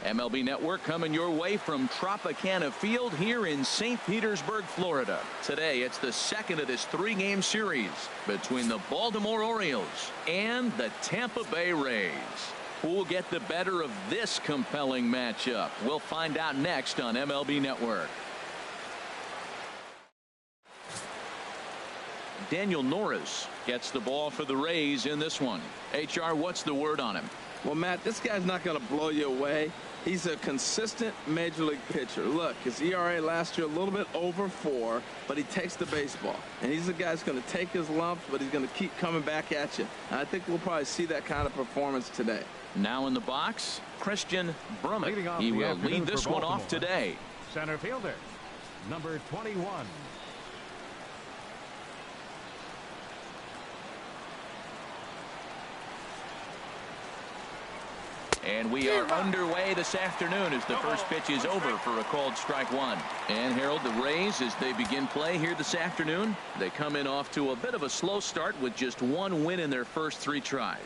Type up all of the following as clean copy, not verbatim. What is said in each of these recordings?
MLB Network coming your way from Tropicana Field here in St. Petersburg, Florida. Today, it's the second of this three-game series between the Baltimore Orioles and the Tampa Bay Rays. Who will get the better of this compelling matchup? We'll find out next on MLB Network. Daniel Norris gets the ball for the Rays in this one. HR, what's the word on him? Well, Matt, this guy's not going to blow you away. He's a consistent major league pitcher. Look, his ERA last year a little bit over 4, but he takes the baseball. And he's the guy that's going to take his lumps, but he's going to keep coming back at you. And I think we'll probably see that kind of performance today. Now in the box, Christian Brummett. He will lead this one off today. Center fielder, number 21. And we are underway this afternoon as the first pitch is over for a called strike one. And Harold, the Rays, as they begin play here this afternoon, they come in off to a bit of a slow start with just one win in their first 3 tries.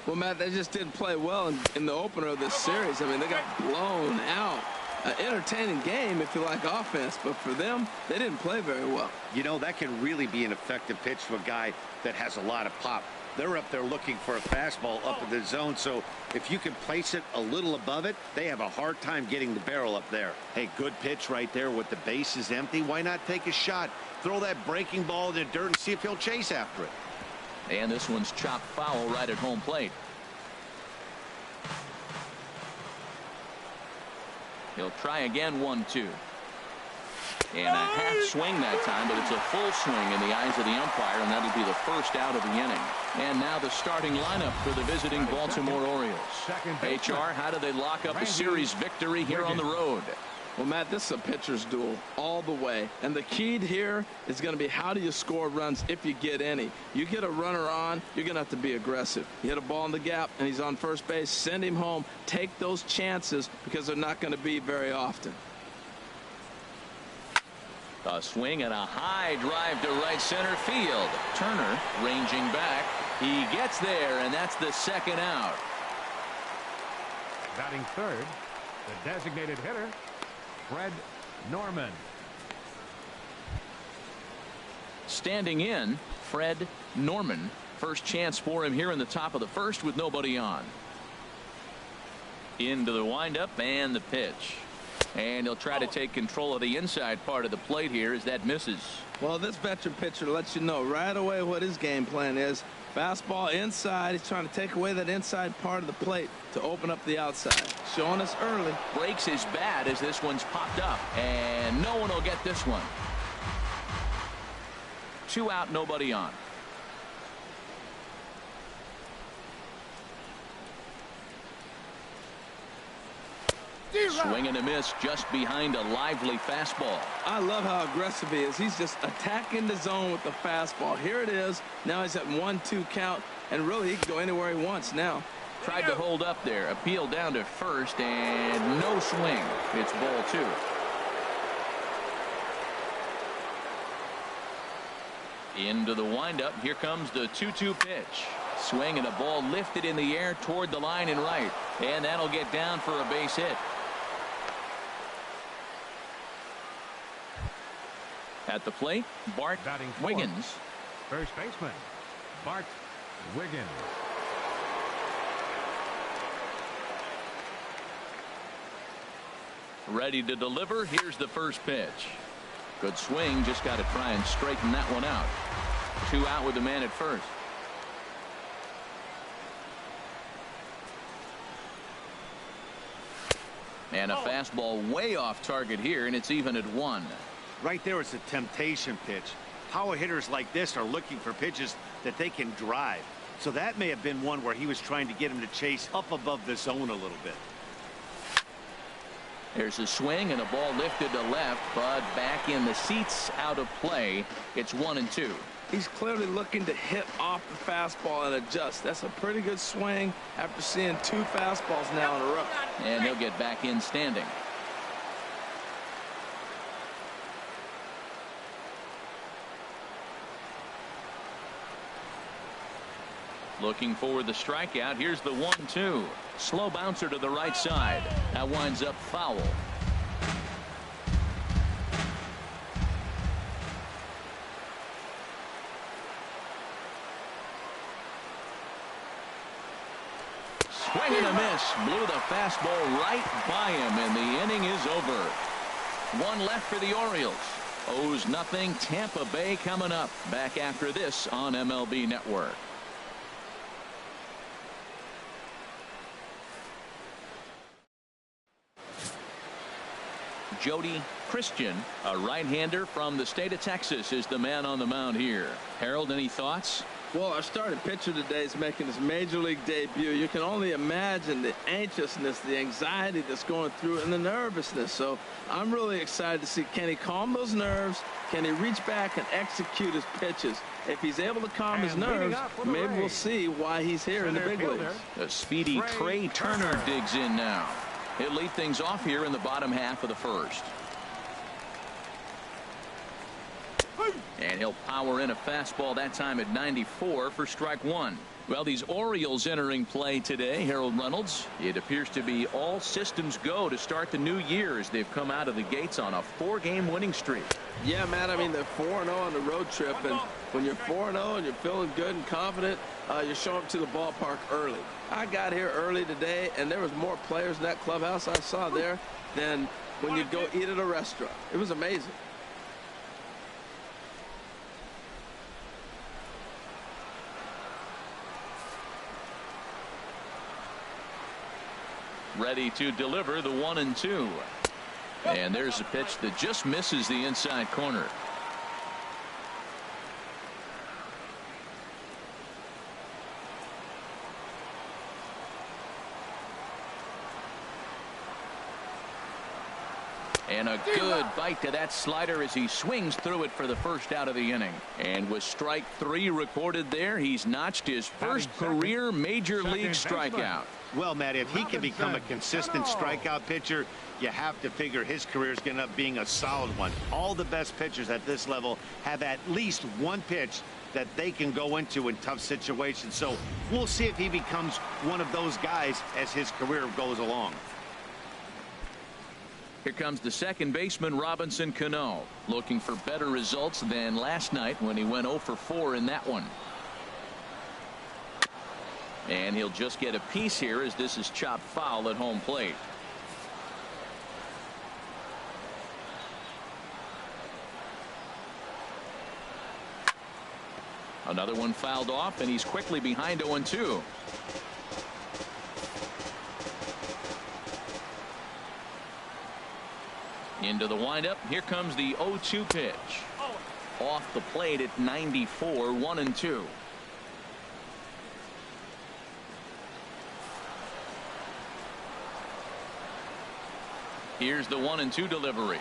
Well, Matt, they just didn't play well in the opener of this series. I mean, they got blown out. An entertaining game if you like offense, but for them, they didn't play very well. You know, that can really be an effective pitch to a guy that has a lot of pop. They're up there looking for a fastball up in the zone, so if you can place it a little above it, they have a hard time getting the barrel up there. Hey, good pitch right there with the bases empty. Why not take a shot? Throw that breaking ball in the dirt and see if he'll chase after it. And this one's chopped foul right at home plate. He'll try again, 1-2. And a half swing that time, but it's a full swing in the eyes of the umpire, and that'll be the first out of the inning. And now the starting lineup for the visiting Baltimore Orioles. HR, how do they lock up a series victory here on the road? Well, Matt, this is a pitcher's duel all the way. And the key here is going to be how do you score runs if you get any. You get a runner on, you're going to have to be aggressive. You hit a ball in the gap, and he's on first base. Send him home. Take those chances because they're not going to be very often. A swing and a high drive to right center field. Turner ranging back. He gets there, and that's the second out. Batting third, the designated hitter, Fred Norman. Standing in, Fred Norman. First chance for him here in the top of the first with nobody on. Into the windup and the pitch. And he'll try to take control of the inside part of the plate here as that misses. Well, this veteran pitcher lets you know right away what his game plan is. Fastball inside. He's trying to take away that inside part of the plate to open up the outside. Showing us early. Breaks his bat as this one's popped up. And no one will get this one. 2 out, nobody on. Swing and a miss just behind a lively fastball. I love how aggressive he is. He's just attacking the zone with the fastball. Here it is. Now he's at 1-2 count, and really he can go anywhere he wants now. Tried to hold up there. Appeal down to first, and no swing. It's ball 2. Into the windup. Here comes the 2-2 pitch. Swing and a ball lifted in the air toward the line and right. And that'll get down for a base hit. At the plate, Bart Wiggins. First baseman, Bart Wiggins. Ready to deliver. Here's the first pitch. Good swing. Just got to try and straighten that one out. 2 out with the man at first. And a fastball way off target here, and it's even at 1. Right there is a temptation pitch. Power hitters like this are looking for pitches that they can drive. So that may have been one where he was trying to get him to chase up above the zone a little bit. There's a swing and a ball lifted to left, but back in the seats, out of play. It's 1-2. He's clearly looking to hit off the fastball and adjust. That's a pretty good swing after seeing 2 fastballs now in a row. And he'll get back in standing. Looking for the strikeout. Here's the 1-2. Slow bouncer to the right side. That winds up foul. Swing and a miss. Blew the fastball right by him, and the inning is over. One left for the Orioles. O's nothing. Tampa Bay coming up. Back after this on MLB Network. Jody Christian, a right-hander from the state of Texas, is the man on the mound here. Harold, any thoughts? Well, our starting pitcher today is making his major league debut. You can only imagine the anxiousness, the anxiety that's going through, and the nervousness. So I'm really excited to see, can he calm those nerves? Can he reach back and execute his pitches? If he's able to calm his nerves, maybe we'll see why he's here in the big leagues. A speedy Trey Turner digs in now. He'll lead things off here in the bottom half of the first. And he'll power in a fastball that time at 94 for strike one. Well, these Orioles entering play today, Harold Reynolds. It appears to be all systems go to start the new year as they've come out of the gates on a 4-game winning streak. Yeah, Matt, I mean, they're 4-0 on the road trip, and when you're 4-0 and you're feeling good and confident, you're showing up to the ballpark early. I got here early today, and there was more players in that clubhouse I saw there than when you go eat at a restaurant. It was amazing. Ready to deliver the 1-2. And there's a pitch that just misses the inside corner. And a good bite to that slider as he swings through it for the first out of the inning. And with strike 3 recorded there, he's notched his first career major league strikeout. Well, Matt, if he can become a consistent strikeout pitcher, you have to figure his career is going to end up being a solid one. All the best pitchers at this level have at least one pitch that they can go into in tough situations. So we'll see if he becomes one of those guys as his career goes along. Here comes the second baseman, Robinson Cano, looking for better results than last night when he went 0 for 4 in that one. And he'll just get a piece here as this is chopped foul at home plate. Another one fouled off, and he's quickly behind 0-2. Into the windup. Here comes the 0-2 pitch. Off the plate at 94, 1-2. Here's the 1-2 delivery.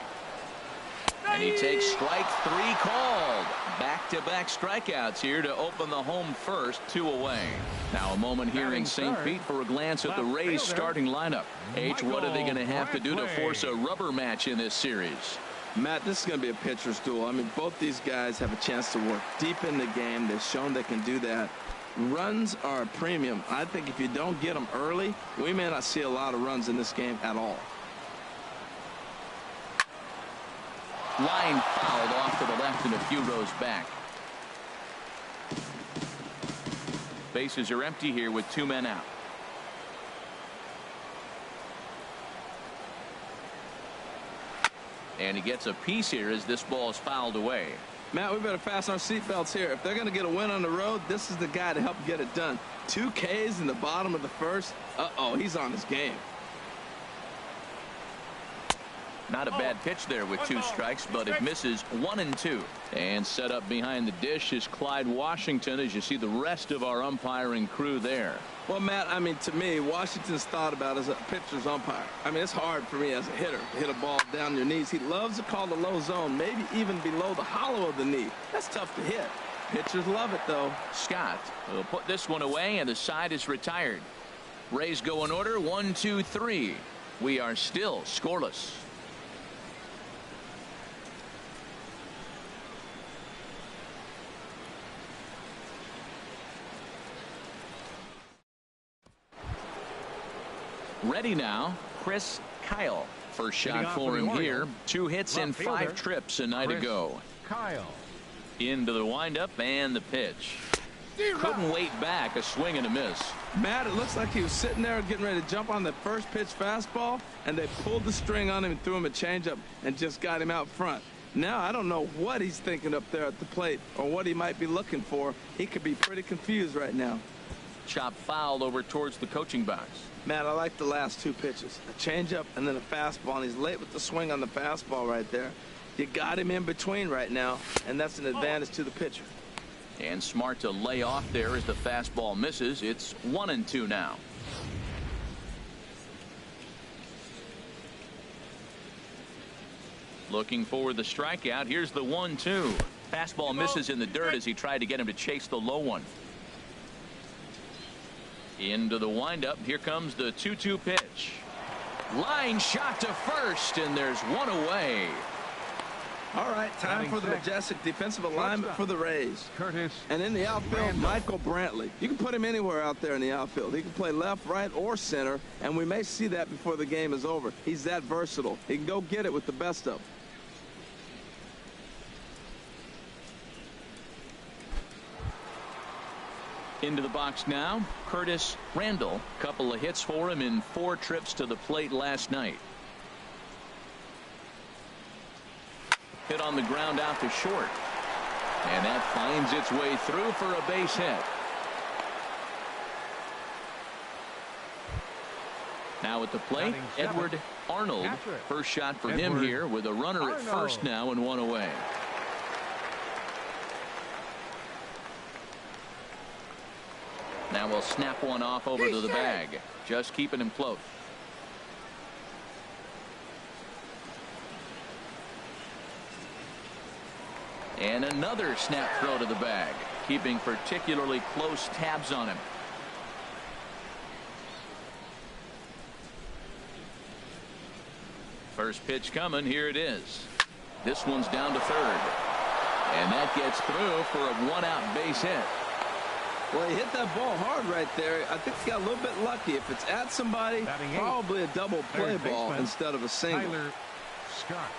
And he takes strike 3 called. Back-to-back strikeouts here to open the home first, 2 away. Now a moment here in St. Pete for a glance at the Rays starting lineup. H, what are they going to have to do to force a rubber match in this series? Matt, this is going to be a pitcher's duel. I mean, both these guys have a chance to work deep in the game. They've shown they can do that. Runs are a premium. I think if you don't get them early, we may not see a lot of runs in this game at all. Line fouled off to the left and a few rows back. Bases are empty here with 2 men out. And he gets a piece here as this ball is fouled away. Matt, we better fasten our seatbelts here. If they're going to get a win on the road, this is the guy to help get it done. 2 Ks in the bottom of the first. Uh-oh, he's on his game. Not a bad pitch there with 2 strikes, but it misses 1-2. And set up behind the dish is Clyde Washington as you see the rest of our umpiring crew there. Well, Matt, I mean, to me, Washington's thought about as a pitcher's umpire. I mean, it's hard for me as a hitter to hit a ball down your knees. He loves to call the low zone, maybe even below the hollow of the knee. That's tough to hit. Pitchers love it, though. Scott will put this one away, and the side is retired. Rays go in order, 1, 2, 3. We are still scoreless. Ready now, Chris Kyle. First shot for him here. 2 hits in 5 trips a night ago. Kyle. Into the windup and the pitch. Couldn't wait back. A swing and a miss. Matt, it looks like he was sitting there getting ready to jump on the first pitch fastball, and they pulled the string on him and threw him a changeup and just got him out front. Now I don't know what he's thinking up there at the plate or what he might be looking for. He could be pretty confused right now. Chop fouled over towards the coaching box. Matt, I like the last 2 pitches. A changeup and then a fastball, and he's late with the swing on the fastball right there. You got him in between right now, and that's an advantage to the pitcher. And smart to lay off there as the fastball misses. It's 1-2 now. Looking for the strikeout. Here's the 1-2. Fastball misses in the dirt as he tried to get him to chase the low one. Into the windup. Here comes the 2-2 pitch. Line shot to first, and there's one away. All right, time for the majestic defensive alignment for the Rays. Curtis. And in the outfield, Michael Brantley. You can put him anywhere out there in the outfield. He can play left, right, or center, and we may see that before the game is over. He's that versatile. He can go get it with the best of them. Into the box now, Curtis Randall. Couple of hits for him in 4 trips to the plate last night. Hit on the ground out to short. And that finds its way through for a base hit. Now at the plate, Edward Arnold. First shot for him here with a runner at first now and 1 away. Now we'll snap one off over to the bag. Just keeping him close. And another snap throw to the bag, keeping particularly close tabs on him. First pitch coming. Here it is. This one's down to third. And that gets through for a 1-out base hit. Well, he hit that ball hard right there. I think he got a little bit lucky. If it's at somebody, probably a double play ball instead of a single. Tyler Scott.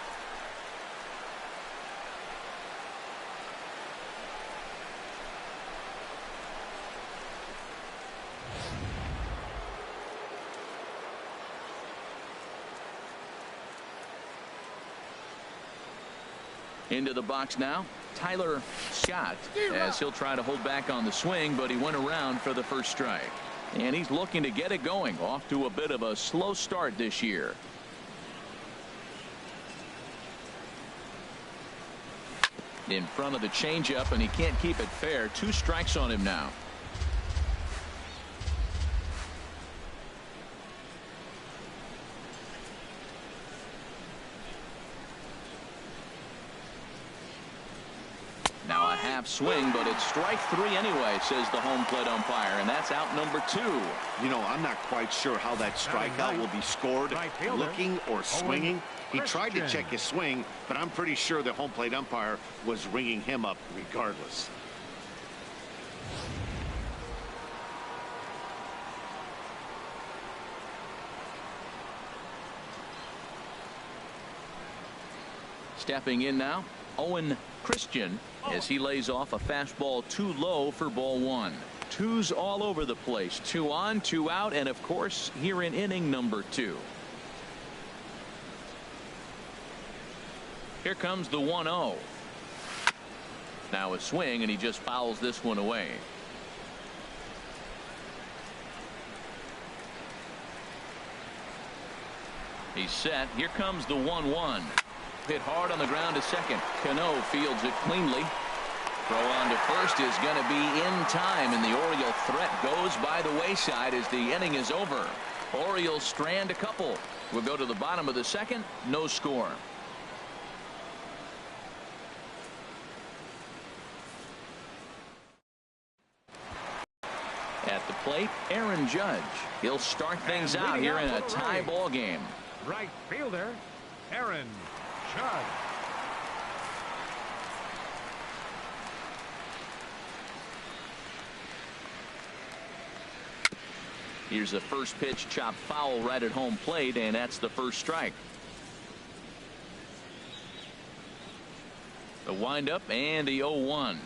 Into the box now, Tyler Scott, as he'll try to hold back on the swing, but he went around for the first strike. And he's looking to get it going. Off to a bit of a slow start this year. In front of the changeup, and he can't keep it fair. 2 strikes on him now. Now a half swing, but it's strike 3 anyway, says the home plate umpire, and that's out number 2. You know, I'm not quite sure how that strikeout will be scored, looking or swinging. He tried to check his swing, but I'm pretty sure the home plate umpire was ringing him up regardless. Stepping in now, Owen Christian, as he lays off a fastball too low for ball 1. 2s all over the place. 2 on, 2 out, and of course here in inning number 2. Here comes the 1-0. Now a swing, and he just fouls this one away. He's set. Here comes the 1-1. Hit hard on the ground to second. Cano fields it cleanly. Throw on to first is going to be in time, and the Oriole threat goes by the wayside as the inning is over. Orioles strand a couple. We'll go to the bottom of the second. No score. At the plate, Aaron Judge. He'll start things out here in a tie ball game. Right fielder, Aaron Judge. Here's a first pitch chopped foul right at home plate, and that's the first strike. The windup and the 0-1.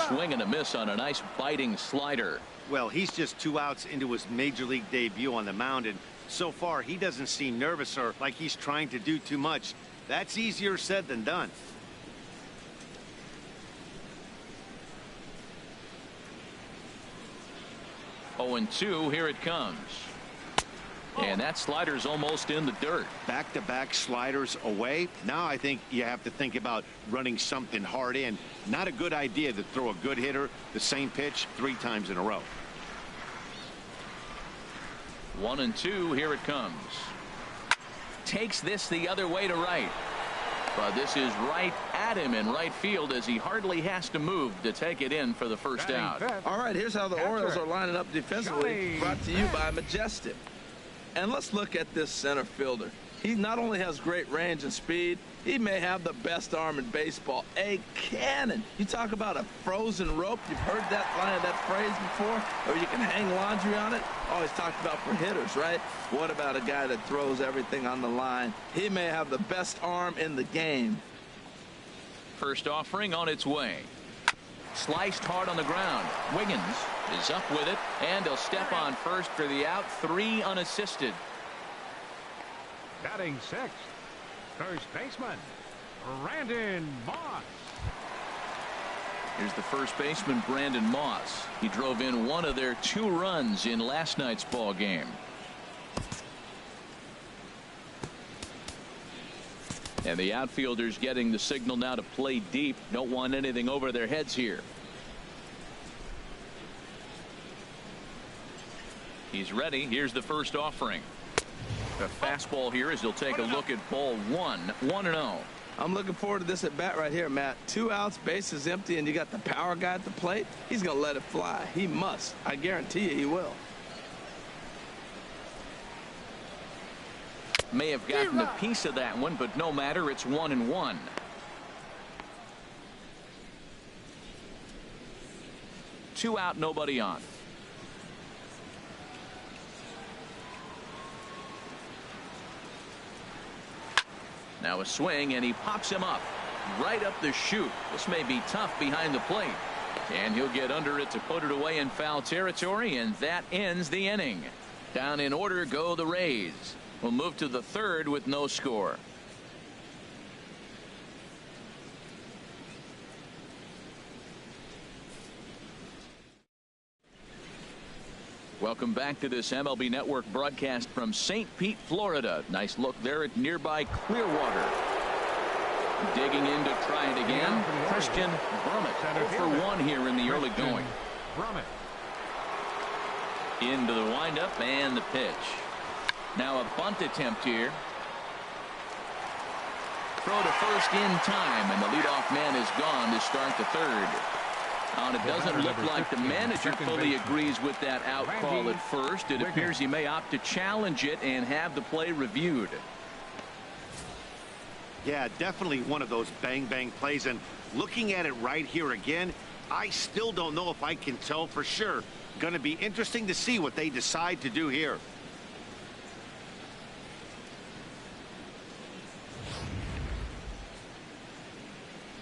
Swing and a miss on a nice biting slider. Well, he's just 2 outs into his major league debut on the mound, and so far he doesn't seem nervous or like he's trying to do too much. That's easier said than done. Oh, and 2. Here it comes. And that slider's almost in the dirt. Back-to-back sliders away. Now I think you have to think about running something hard in. Not a good idea to throw a good hitter the same pitch 3 times in a row. 1 and 2. Here it comes. Takes this the other way to right. But this is right at him in right field as he hardly has to move to take it in for the first out. All right, here's how the Orioles are lining up defensively. Brought to you by Majestic. And let's look at this center fielder. He not only has great range and speed, he may have the best arm in baseball. A cannon. You talk about a frozen rope. You've heard that phrase before, or you can hang laundry on it. Always talked about for hitters, right? What about a guy that throws everything on the line? He may have the best arm in the game. First offering on its way. Sliced hard on the ground. Wiggins is up with it, and he'll step on first for the out. 3 unassisted. Batting 6th, first baseman, Brandon Moss. Here's the first baseman, Brandon Moss. He drove in 1 of their 2 runs in last night's ball game. And the outfielders getting the signal now to play deep. Don't want anything over their heads here. He's ready. Here's the first offering. A fastball here as he'll take a look at ball 1. 1-0. I'm looking forward to this at bat right here, Matt. 2 outs, base is empty, and you got the power guy at the plate. He's going to let it fly. He must. I guarantee you he will. May have gotten a piece of that one, but no matter. It's 1-1. Two out, nobody on. Now a swing, and he pops him up right up the chute. This may be tough behind the plate, and he'll get under it to put it away in foul territory, and that ends the inning. Down in order go the Rays. We'll move to the 3rd with no score. Welcome back to this MLB Network broadcast from St. Pete, Florida. Nice look there at nearby Clearwater. Digging in to try it again. Christian Brummett 0 for 1 here in the early going. Into the windup and the pitch. Now a bunt attempt here. Throw to first in time, and the leadoff man is gone to start the 3rd. And it doesn't look like the manager fully agrees with that out call at first. It appears he may opt to challenge it and have the play reviewed. Yeah, definitely one of those bang-bang plays. And looking at it right here again, I still don't know if I can tell for sure. Going to be interesting to see what they decide to do here.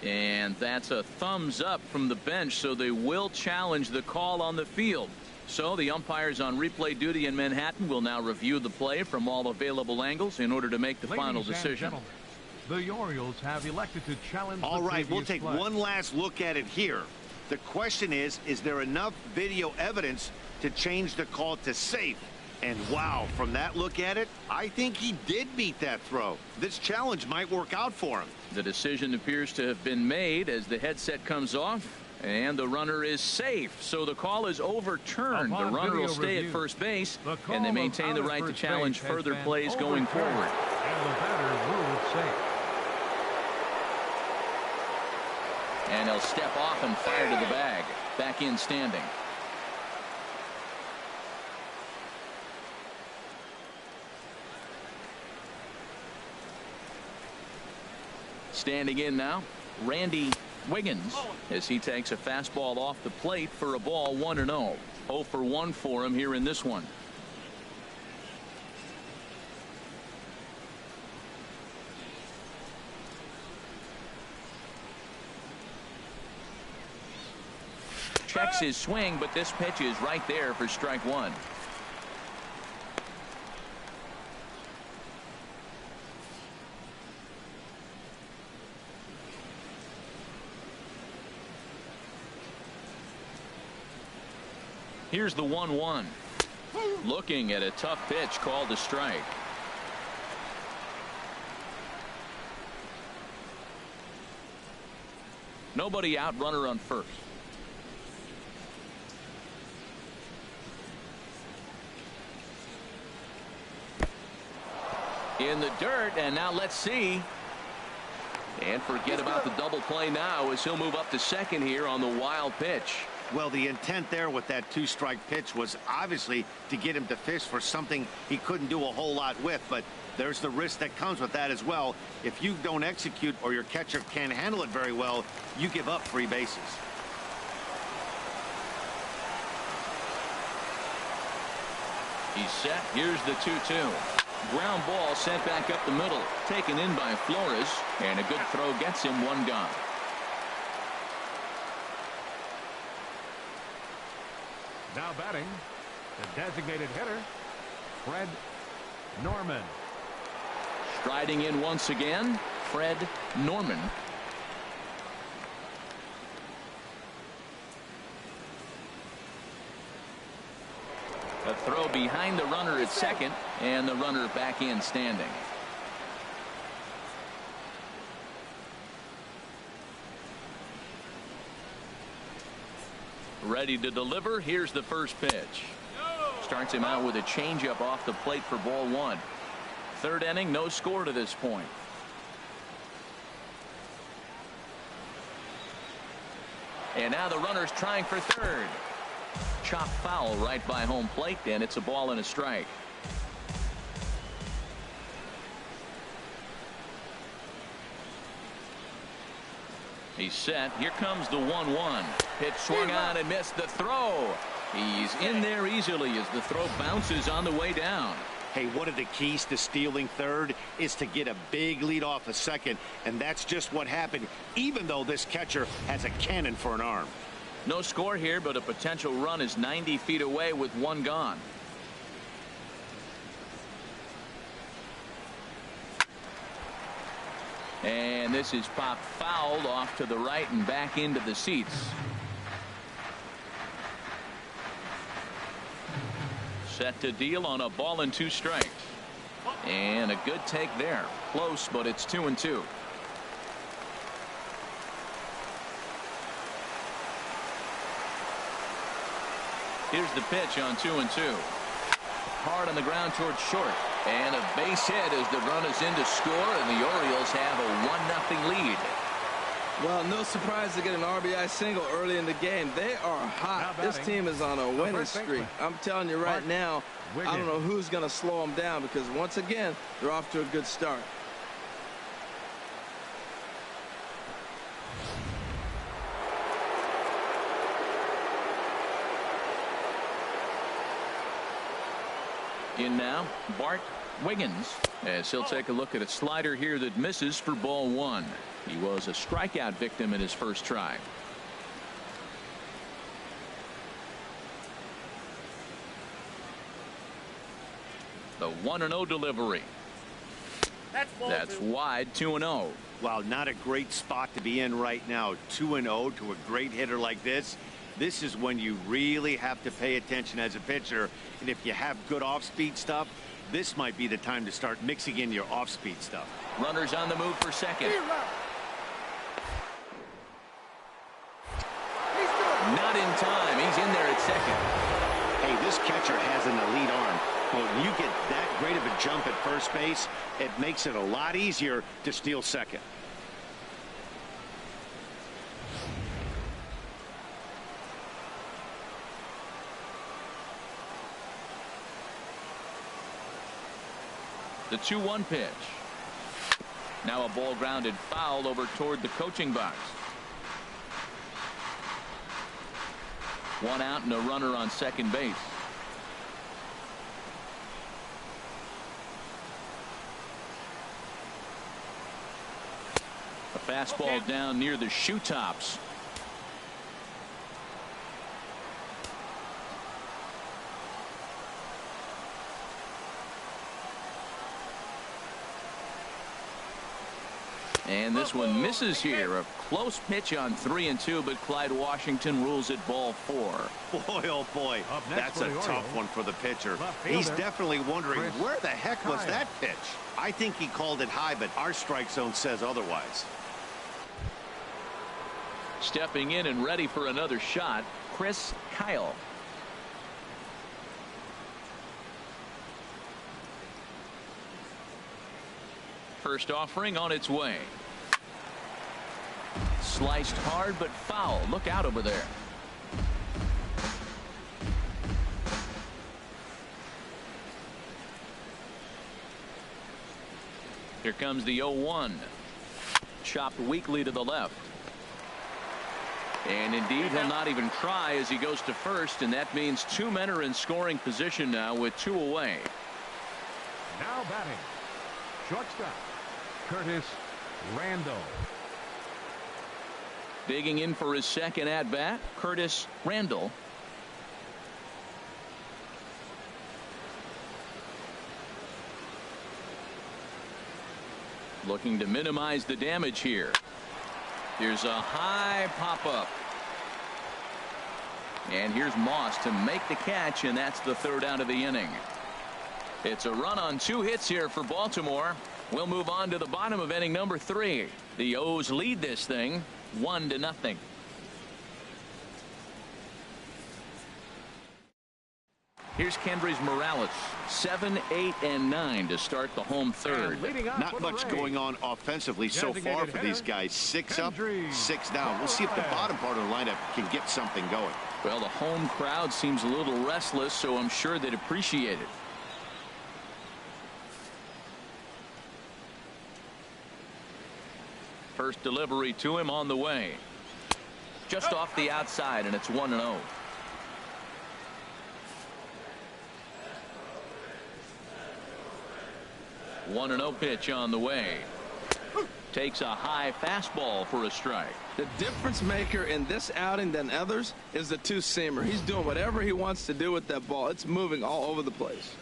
And that's a thumbs up from the bench, so they will challenge the call on the field. So the umpires on replay duty in Manhattan will now review the play from all available angles in order to make the final decision. The Orioles have elected to challenge. All right, we'll take one last look at it here. The question is there enough video evidence to change the call to safe? And wow, from that look at it, I think he did beat that throw. This challenge might work out for him. The decision appears to have been made as the headset comes off, and the runner is safe. So the call is overturned. The runner will stay at first base, and they maintain the right to challenge further plays going forward. And the batter ruled safe. And he'll step off and fire to the bag. Back in standing. Standing in now, Randy Wiggins, as he takes a fastball off the plate for a ball. 1-0. 0 for 1 for him here in this one. Checks his swing, but this pitch is right there for strike one. Here's the 1-1. Looking at a tough pitch called a strike. Nobody out, runner on first. In the dirt, and now let's see. And forget about the double play now as he'll move up to second here on the wild pitch. Well, the intent there with that 2-strike pitch was obviously to get him to fish for something he couldn't do a whole lot with, but there's the risk that comes with that as well. If you don't execute or your catcher can't handle it very well, you give up 3 bases. He's set. Here's the 2-2. Ground ball sent back up the middle, taken in by Flores, and a good throw gets him 1 gone. Now batting, the designated hitter, Fred Norman. Striding in once again, Fred Norman. A throw behind the runner at second, and the runner back in standing. Ready to deliver. Here's the first pitch. Starts him out with a changeup off the plate for ball 1. Third inning, no score to this point. And now the runner's trying for third. Chop foul right by home plate, and it's a ball and a strike. He's set. Here comes the 1-1. Pitch swung on and missed the throw. He's in there easily as the throw bounces on the way down. Hey, one of the keys to stealing third is to get a big lead off a second, and that's just what happened, even though this catcher has a cannon for an arm. No score here, but a potential run is 90 feet away with 1 gone. And this is popped fouled off to the right and back into the seats. Set to deal on a ball and 2 strikes. And a good take there. Close, but it's 2-2. Here's the pitch on 2-2. Hard on the ground towards short. And a base hit as the run is in to score, and the Orioles have a 1-0 lead. Well, no surprise to get an RBI single early in the game. They are hot. This team is on a winning streak. I'm telling you right now, I don't know who's going to slow them down, because once again, they're off to a good start. In now, Bart Wiggins, as he'll take a look at a slider here that misses for ball 1. He was a strikeout victim in his first try. The 1-0 delivery. That's wide, 2-0. Wow, not a great spot to be in right now. 2-0 to a great hitter like this. This is when you really have to pay attention as a pitcher. And if you have good off-speed stuff, this might be the time to start mixing in your off-speed stuff. Runners on the move for second. Not in time. He's in there at second. Hey, this catcher has an elite arm. But when you get that great of a jump at first base, it makes it a lot easier to steal second. The 2-1 pitch. Now a ball grounded foul over toward the coaching box. One out and a runner on second base. A fastball down near the shoe tops. And this one misses here. A close pitch on 3-2, but Clyde Washington rules it ball 4. Boy, oh boy, that's a tough one for the pitcher. He's definitely wondering where the heck was that pitch. I think he called it high, but our strike zone says otherwise. Stepping in and ready for another shot, Chris Kyle. First offering on its way. Sliced hard but foul. Look out over there. Here comes the 0-1. Chopped weakly to the left. And indeed, he'll not even try as he goes to first, and that means 2 men are in scoring position now with 2 away. Now batting, shortstop, Curtis Randall. Digging in for his second at-bat, Curtis Randall. Looking to minimize the damage here. Here's a high pop-up. And here's Moss to make the catch, and that's the 3rd out of the inning. It's a run on 2 hits here for Baltimore. We'll move on to the bottom of inning number 3. The O's lead this thing 1-0. Here's Kendrys Morales, 7, 8, and 9 to start the home 3rd. Not much going on offensively so far for these guys. 6 up, 6 down. We'll see if the bottom part of the lineup can get something going. Well, the home crowd seems a little restless, so I'm sure they'd appreciate it. First delivery to him on the way. Just off the outside, and it's 1-0. 1-0 pitch on the way. Takes a high fastball for a strike. The difference maker in this outing than others is the two-seamer. He's doing whatever he wants to do with that ball. It's moving all over the place.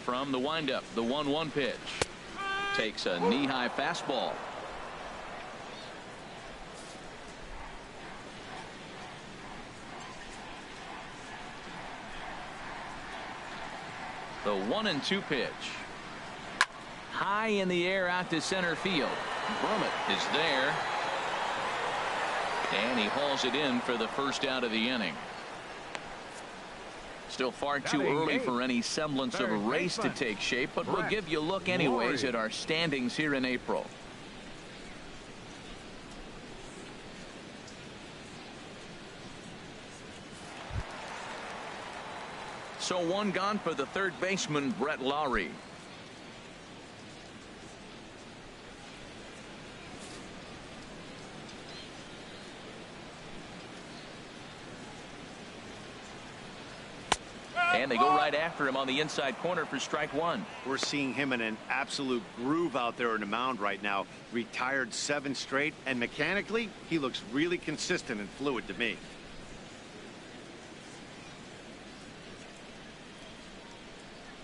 From the windup, the 1-1 pitch. Takes a knee-high fastball. The 1-2 pitch. High in the air out to center field. Brummett is there. And he hauls it in for the first out of the inning. Still far too early for any semblance of a race to take shape, but we'll give you a look anyways at our standings here in April. So 1 gone for the 3rd baseman, Brett Lawrie. And they go right after him on the inside corner for strike 1. We're seeing him in an absolute groove out there in the mound right now. Retired 7 straight, and mechanically, he looks really consistent and fluid to me.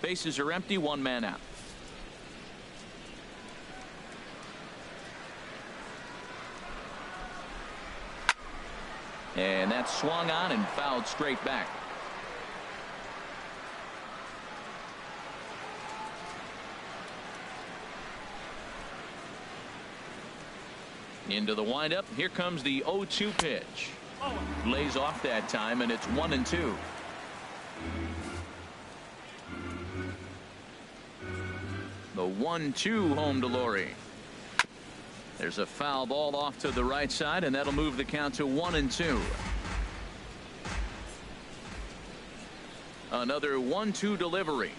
Bases are empty, 1 man out. And that's swung on and fouled straight back. Into the windup. Here comes the 0-2 pitch. Lays off that time, and it's 1-2. The 1-2 home to Lawrie. There's a foul ball off to the right side, and that'll move the count to 1-2. Another 1-2 delivery.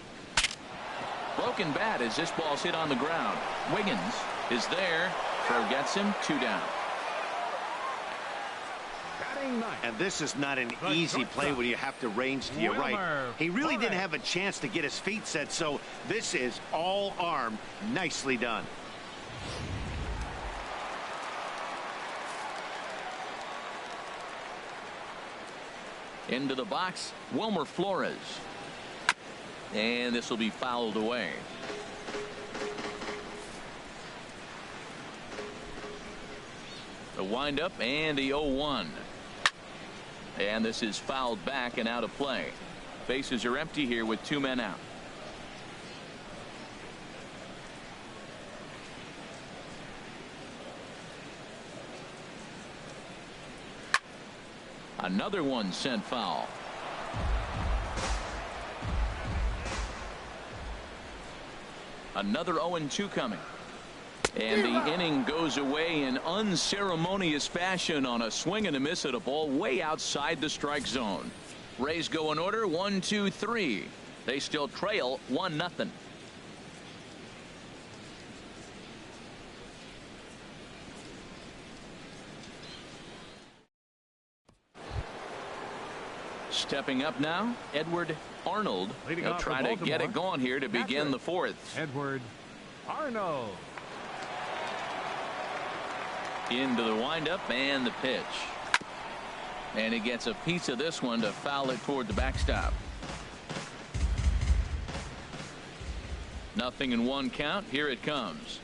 Broken bat as this ball's hit on the ground. Wiggins is there. Forgets him. 2 down. playing ninth. And this is not an The easy play shortstop, when you have to range to your right. Wilmer He really didn't Flores. have a chance to get his feet set, so this is all arm. Nicely done. Into the box, Wilmer Flores. And this will be fouled away. The windup and the 0-1. And this is fouled back and out of play. Bases are empty here with 2 men out. Another one sent foul. Another 0-2 coming. And the inning goes away in unceremonious fashion on a swing and a miss at a ball way outside the strike zone. Rays go in order 1, 2, 3. They still trail 1-0. Stepping up now, Edward Arnold. Leading He'll off try for to get Baltimore, it going here to begin the 4th. Edward Arnold. Into the windup and the pitch. And he gets a piece of this one to foul it toward the backstop. 0-1 count. Here it comes.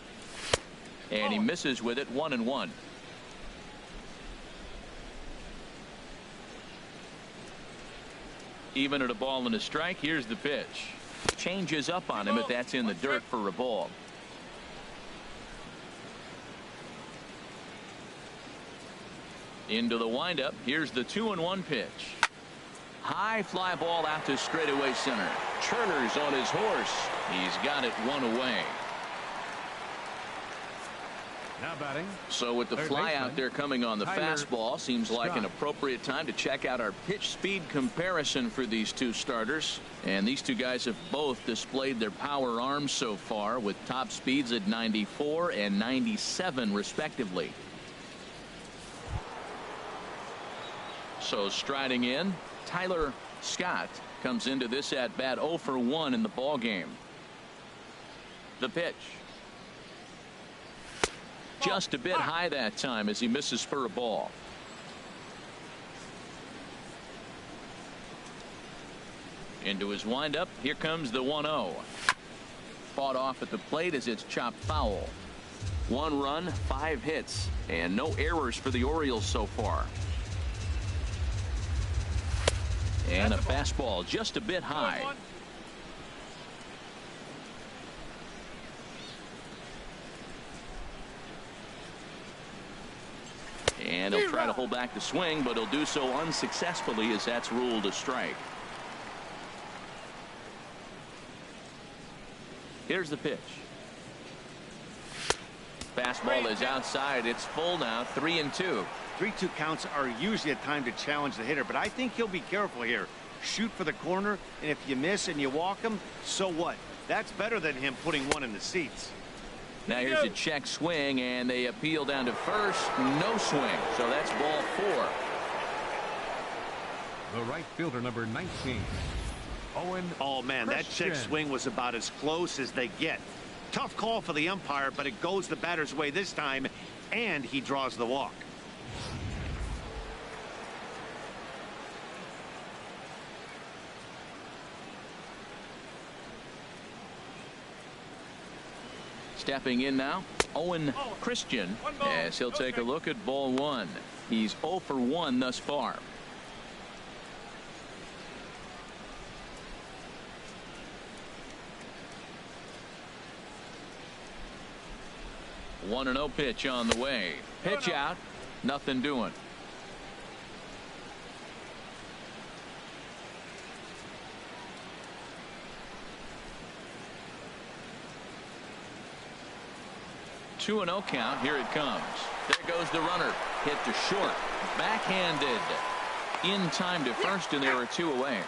And he misses with it. 1-1. Even at a ball and a strike. Here's the pitch. Changes up on him, but that's in the dirt for a ball. Into the windup. Here's the 2-1 pitch. High fly ball out to straightaway center. Turner's on his horse. He's got it 1 away. Now batting. So with the Third fly baseman, out there coming on the Tyler fastball, seems like an Scott. appropriate time to check out our pitch speed comparison for these two starters. And these two guys have both displayed their power arms so far with top speeds at 94 and 97 respectively. So striding in, Tyler Scott comes into this at bat 0 for 1 in the ball game. The pitch. Just a bit high that time as he misses for a ball. Into his windup. Here comes the 1-0. Fought off at the plate as it's chopped foul. 1 run, 5 hits, and no errors for the Orioles so far. And a fastball just a bit high. And he'll try to hold back the swing, but he'll do so unsuccessfully as that's ruled a strike. Here's the pitch. Fastball is outside. It's full now. 3-2. 3-2 counts are usually a time to challenge the hitter, but I think he'll be careful here. Shoot for the corner, and if you miss and you walk him, so what? That's better than him putting one in the seats. Now here's a check swing, and they appeal down to first. No swing. So that's ball 4. The right fielder, number 19. Owen. Oh, man, that check swing was about as close as they get. Tough call for the umpire, but it goes the batter's way this time, and he draws the walk. Stepping in now, Owen Christian, as he'll take a look at ball 1. He's 0 for 1 thus far. One 1-0 pitch on the way. Pitch out. Nothing doing. Two 2-0 count. Here it comes. There goes the runner. Hit to short. Backhanded. In time to first, and there are 2 away.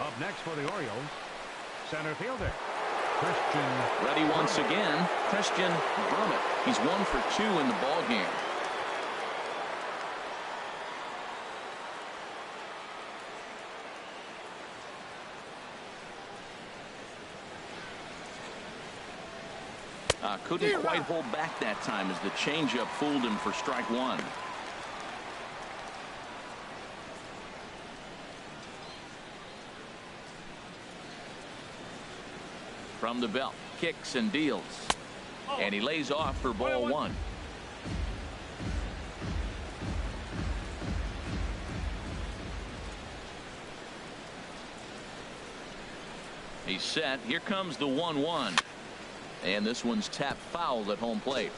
Up next for the Orioles, center fielder Ready once again, Christian Brummett. He's 1 for 2 in the ball game. Couldn't quite hold back that time as the changeup fooled him for strike 1. From the belt, kicks and deals. And he lays off for ball 1. He's set. Here comes the 1-1. And this one's tapped foul at home plate.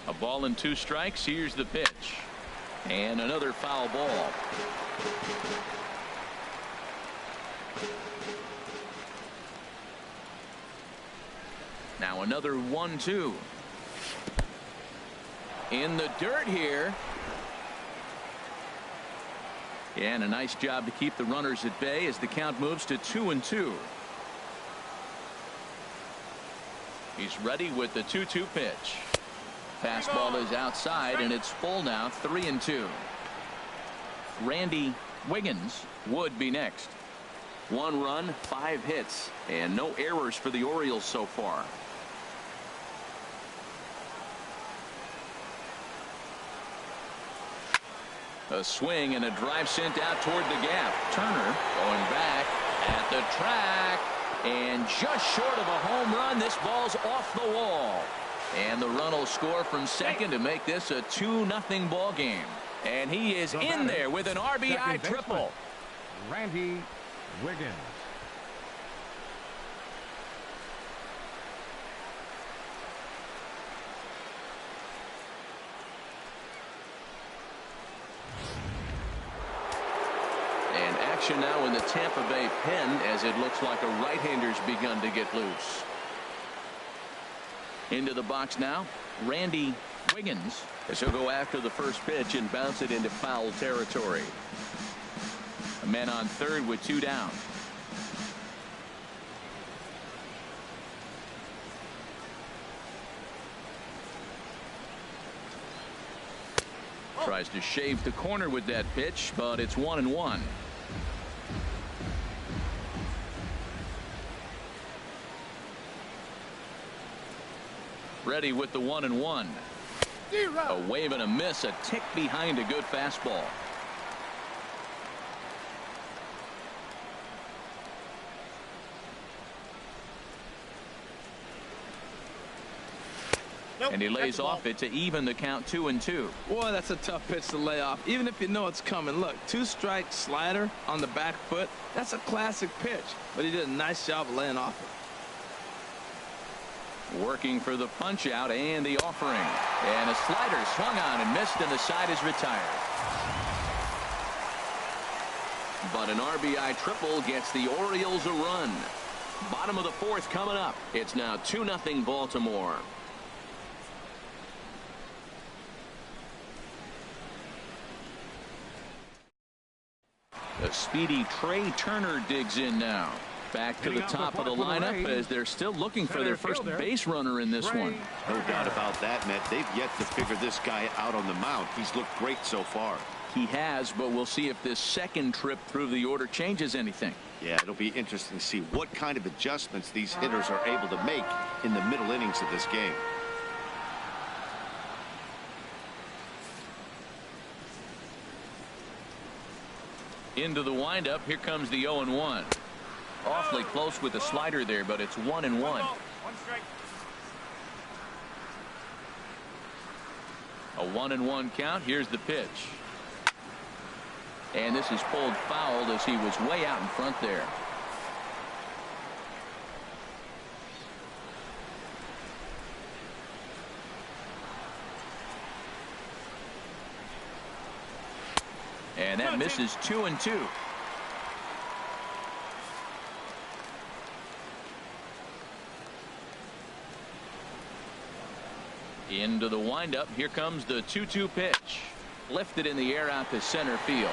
A ball and 2 strikes. Here's the pitch. And another foul ball. Now another 1-2. In the dirt here. And a nice job to keep the runners at bay as the count moves to 2-2. He's ready with the 2-2 pitch. Fastball is outside and it's full now. 3-2. Randy Wiggins would be next. 1 run, 5 hits, and no errors for the Orioles so far. A swing and a drive sent out toward the gap. Turner going back at the track and just short of a home run. This ball's off the wall. And the run will score from second to make this a 2-0 ball game. And he is in there with an RBI triple. Randy Wiggins. Action now in the Tampa Bay pen as it looks like a right-hander's begun to get loose. Into the box now, Randy Wiggins, as he'll go after the first pitch and bounce it into foul territory. A man on third with 2 down. Tries to shave the corner with that pitch, but it's 1-1. Ready with the 1-1. A wave and a miss, a tick behind a good fastball. And he lays off it to even the count 2-2. Boy, that's a tough pitch to lay off, even if you know it's coming. Look, 2-strike slider on the back foot. That's a classic pitch, but he did a nice job of laying off it. Working for the punch out and the offering. And a slider swung on and missed, and the side is retired. But an RBI triple gets the Orioles a run. Bottom of the 4th coming up. It's now 2-0 Baltimore. The speedy Trey Turner digs in now. Back to the top of the lineup as they're still looking for their first base runner in this one. No doubt about that, Matt. They've yet to figure this guy out on the mound. He's looked great so far. He has, but we'll see if this second trip through the order changes anything. Yeah, it'll be interesting to see what kind of adjustments these hitters are able to make in the middle innings of this game. Into the windup. Here comes the 0-1. Awfully close with the slider there, but it's 1-1. 1 strike. A 1-1 count. Here's the pitch. And this is pulled foul as he was way out in front there. And that misses 2-2. Into the windup. Here comes the 2-2 pitch. Lifted in the air out to center field.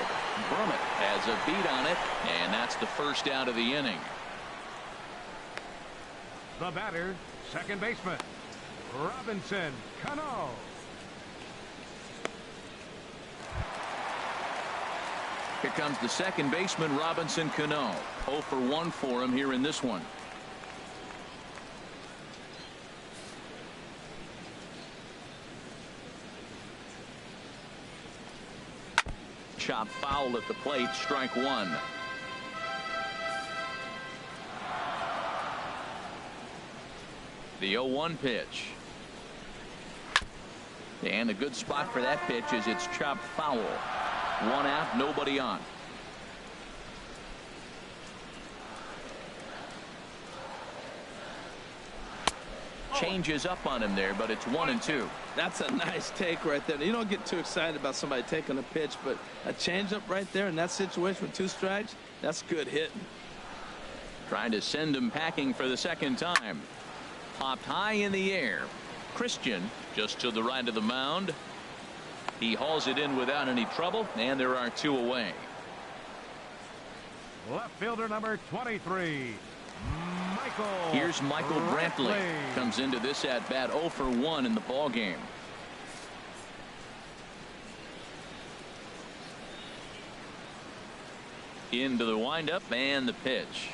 Brummett has a beat on it, and that's the first out of the inning. The batter, second baseman, Robinson Cano. Here comes the second baseman, Robinson Cano. 0 for 1 for him here in this one. Chop foul at the plate, strike one. The 0-1 pitch. And a good spot for that pitch is it's chopped foul. 1 out, nobody on. Changes up on him there, but it's 1-2. That's a nice take right there. You don't get too excited about somebody taking a pitch, but a changeup right there in that situation with 2 strikes, that's good hitting. Trying to send him packing for the second time. Popped high in the air. Christian just to the right of the mound. He hauls it in without any trouble, and there are 2 away. Left fielder number 23. Here's Michael Brantley. Comes into this at bat 0 for 1 in the ball game. Into the windup and the pitch.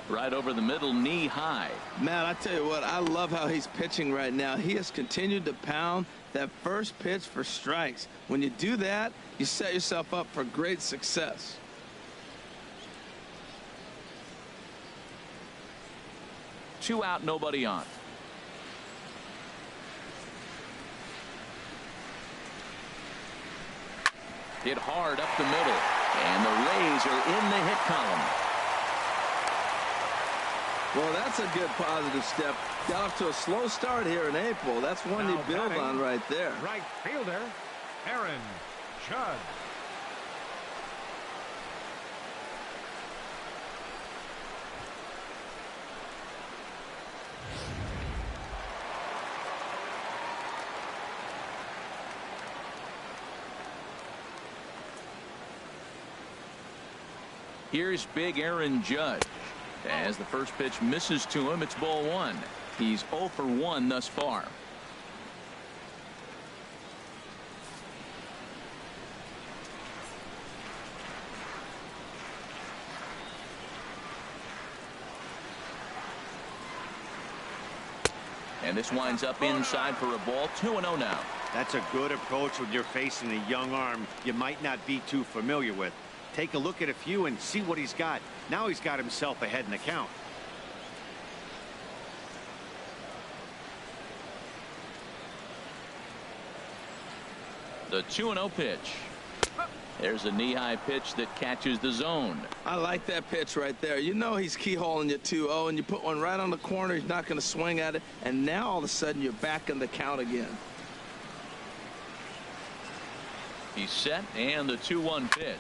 Right over the middle, knee high. Man, I tell you what, I love how he's pitching right now. He has continued to pound that first pitch for strikes. When you do that, you set yourself up for great success. Two out, nobody on. Hit hard up the middle, and the Rays are in the hit column. Well, that's a good positive step. Got off to a slow start here in April. That's one you build on right there. Right fielder, Aaron Judd. Here's big Aaron Judge. As the first pitch misses to him, it's ball 1. He's 0 for 1 thus far. And this winds up inside for a ball. 2-0 now. That's a good approach when you're facing a young arm you might not be too familiar with. Take a look at a few and see what he's got. Now he's got himself ahead in the count. The 2-0 pitch. There's a knee-high pitch that catches the zone. I like that pitch right there. You know he's keyholing you 2-0, and you put one right on the corner. He's not going to swing at it, and now all of a sudden you're back in the count again. He's set, and the 2-1 pitch.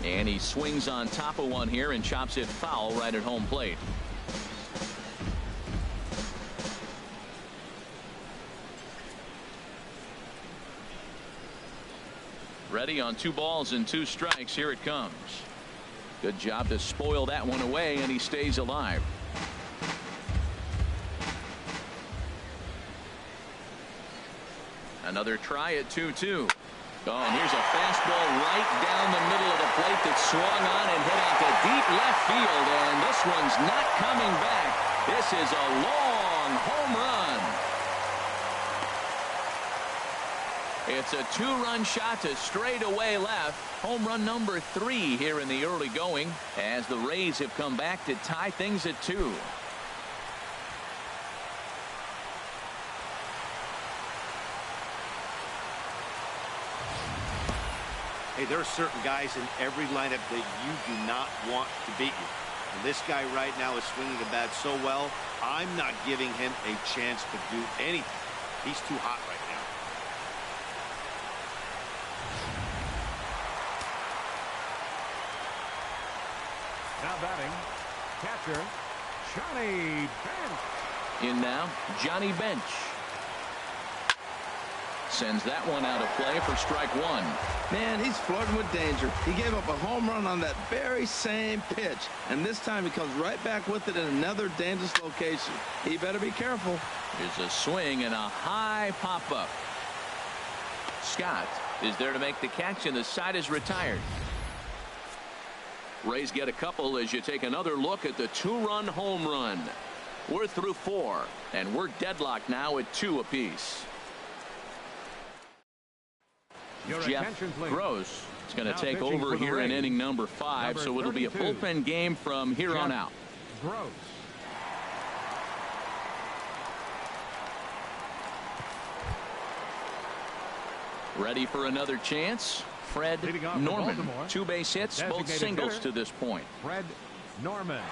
And he swings on top of one here and chops it foul right at home plate. Ready on 2 balls and 2 strikes. Here it comes. Good job to spoil that one away, and he stays alive. Another try at 2-2. Oh, and here's a fastball right down the middle of the plate that swung on and hit out to deep left field, and this one's not coming back. This is a long home run. It's a 2-run shot to straightaway left. Home run number 3 here in the early going, as the Rays have come back to tie things at 2. Hey, there are certain guys in every lineup that you do not want to beat you. And this guy right now is swinging the bat so well, I'm not giving him a chance to do anything. He's too hot right now. Now batting, catcher, Johnny Bench. In now, Johnny Bench. Sends that one out of play for strike one. Man, he's flirting with danger. He gave up a home run on that very same pitch, and this time he comes right back with it in another dangerous location. He better be careful. Here's a swing and a high pop-up. Scott is there to make the catch, and the side is retired. Rays get a couple as you take another look at the two-run home run. We're through 4, and we're deadlocked now at 2 apiece. Jeff Gross is going to take over here in inning number 5, so it'll be a bullpen game from here on out. Gross. Ready for another chance. Fred Norman, 2 base hits, both singles to this point. Fred Norman.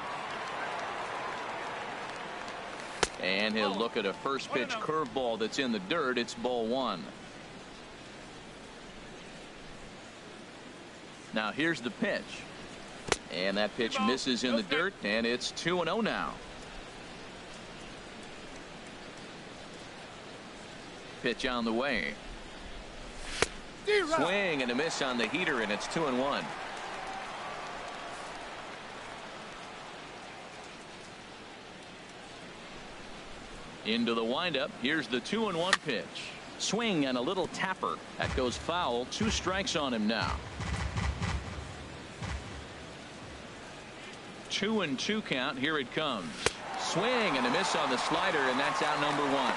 And he'll look at a first pitch curveball that's in the dirt. It's ball 1. Now here's the pitch. And that pitch misses in the dirt, and it's 2-0 now. Pitch on the way. Swing and a miss on the heater, and it's 2-1. Into the windup. Here's the 2-1 pitch. Swing and a little tapper. That goes foul. 2 strikes on him now. 2-2 count. Here it comes. Swing and a miss on the slider, and that's out number 1.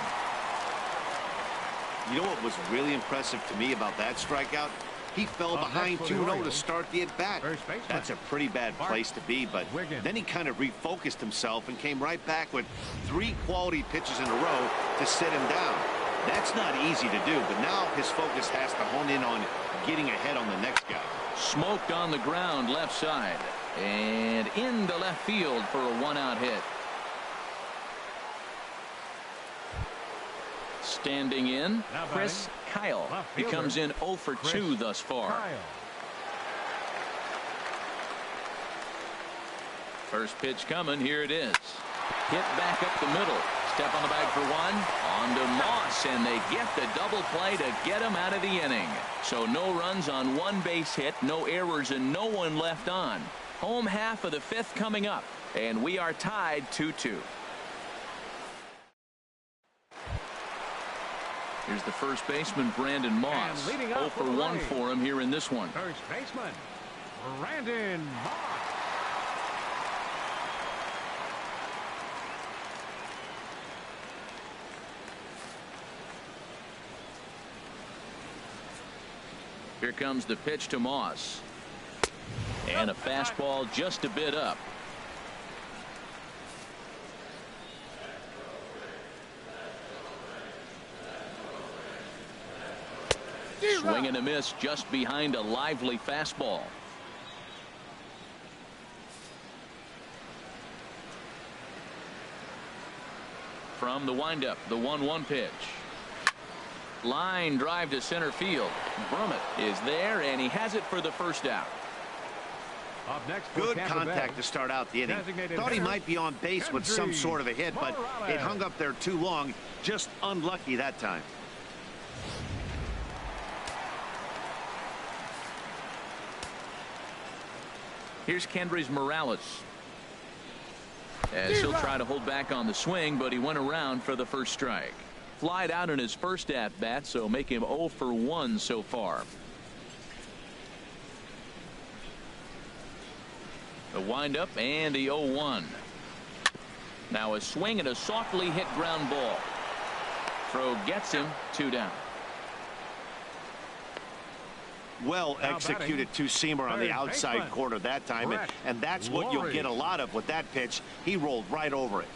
You know what was really impressive to me about that strikeout? He fell behind 2-0 to start the at-bat. That's a pretty bad place to be, but then he kind of refocused himself and came right back with 3 quality pitches in a row to sit him down. That's not easy to do, but now his focus has to hone in on getting ahead on the next guy. Smoked on the ground left side and into left field for a 1-out hit. Standing in, Chris Kyle. He comes in 0 for 2 thus far. First pitch coming. Here it is. Hit back up the middle. Step on the bag for 1. On to Moss, and they get the double play to get him out of the inning. So no runs on 1 base hit, no errors, and no one left on. Home half of the 5th coming up, and we are tied 2-2. Here's the first baseman, Brandon Moss. 0 for 1 for him here in this one. First baseman, Brandon Moss. Here comes the pitch to Moss. And a fastball just a bit up. Swing and a miss just behind a lively fastball. From the windup, the 1-1 pitch. Line drive to center field. Brummett is there, and he has it for the first out. Up next, good contact to start out the inning. Thought he might be on base with some sort of a hit, but it hung up there too long. Just unlucky that time. Here's Kendrys Morales. As he'll try to hold back on the swing, but he went around for the first strike. Flied out in his first at-bat, so make him 0 for 1 so far. The windup and the 0-1. Now a swing and a softly hit ground ball. Throw gets him, 2 down. Well executed two-seamer on the outside corner that time, and that's what you'll get a lot of with that pitch. He rolled right over it.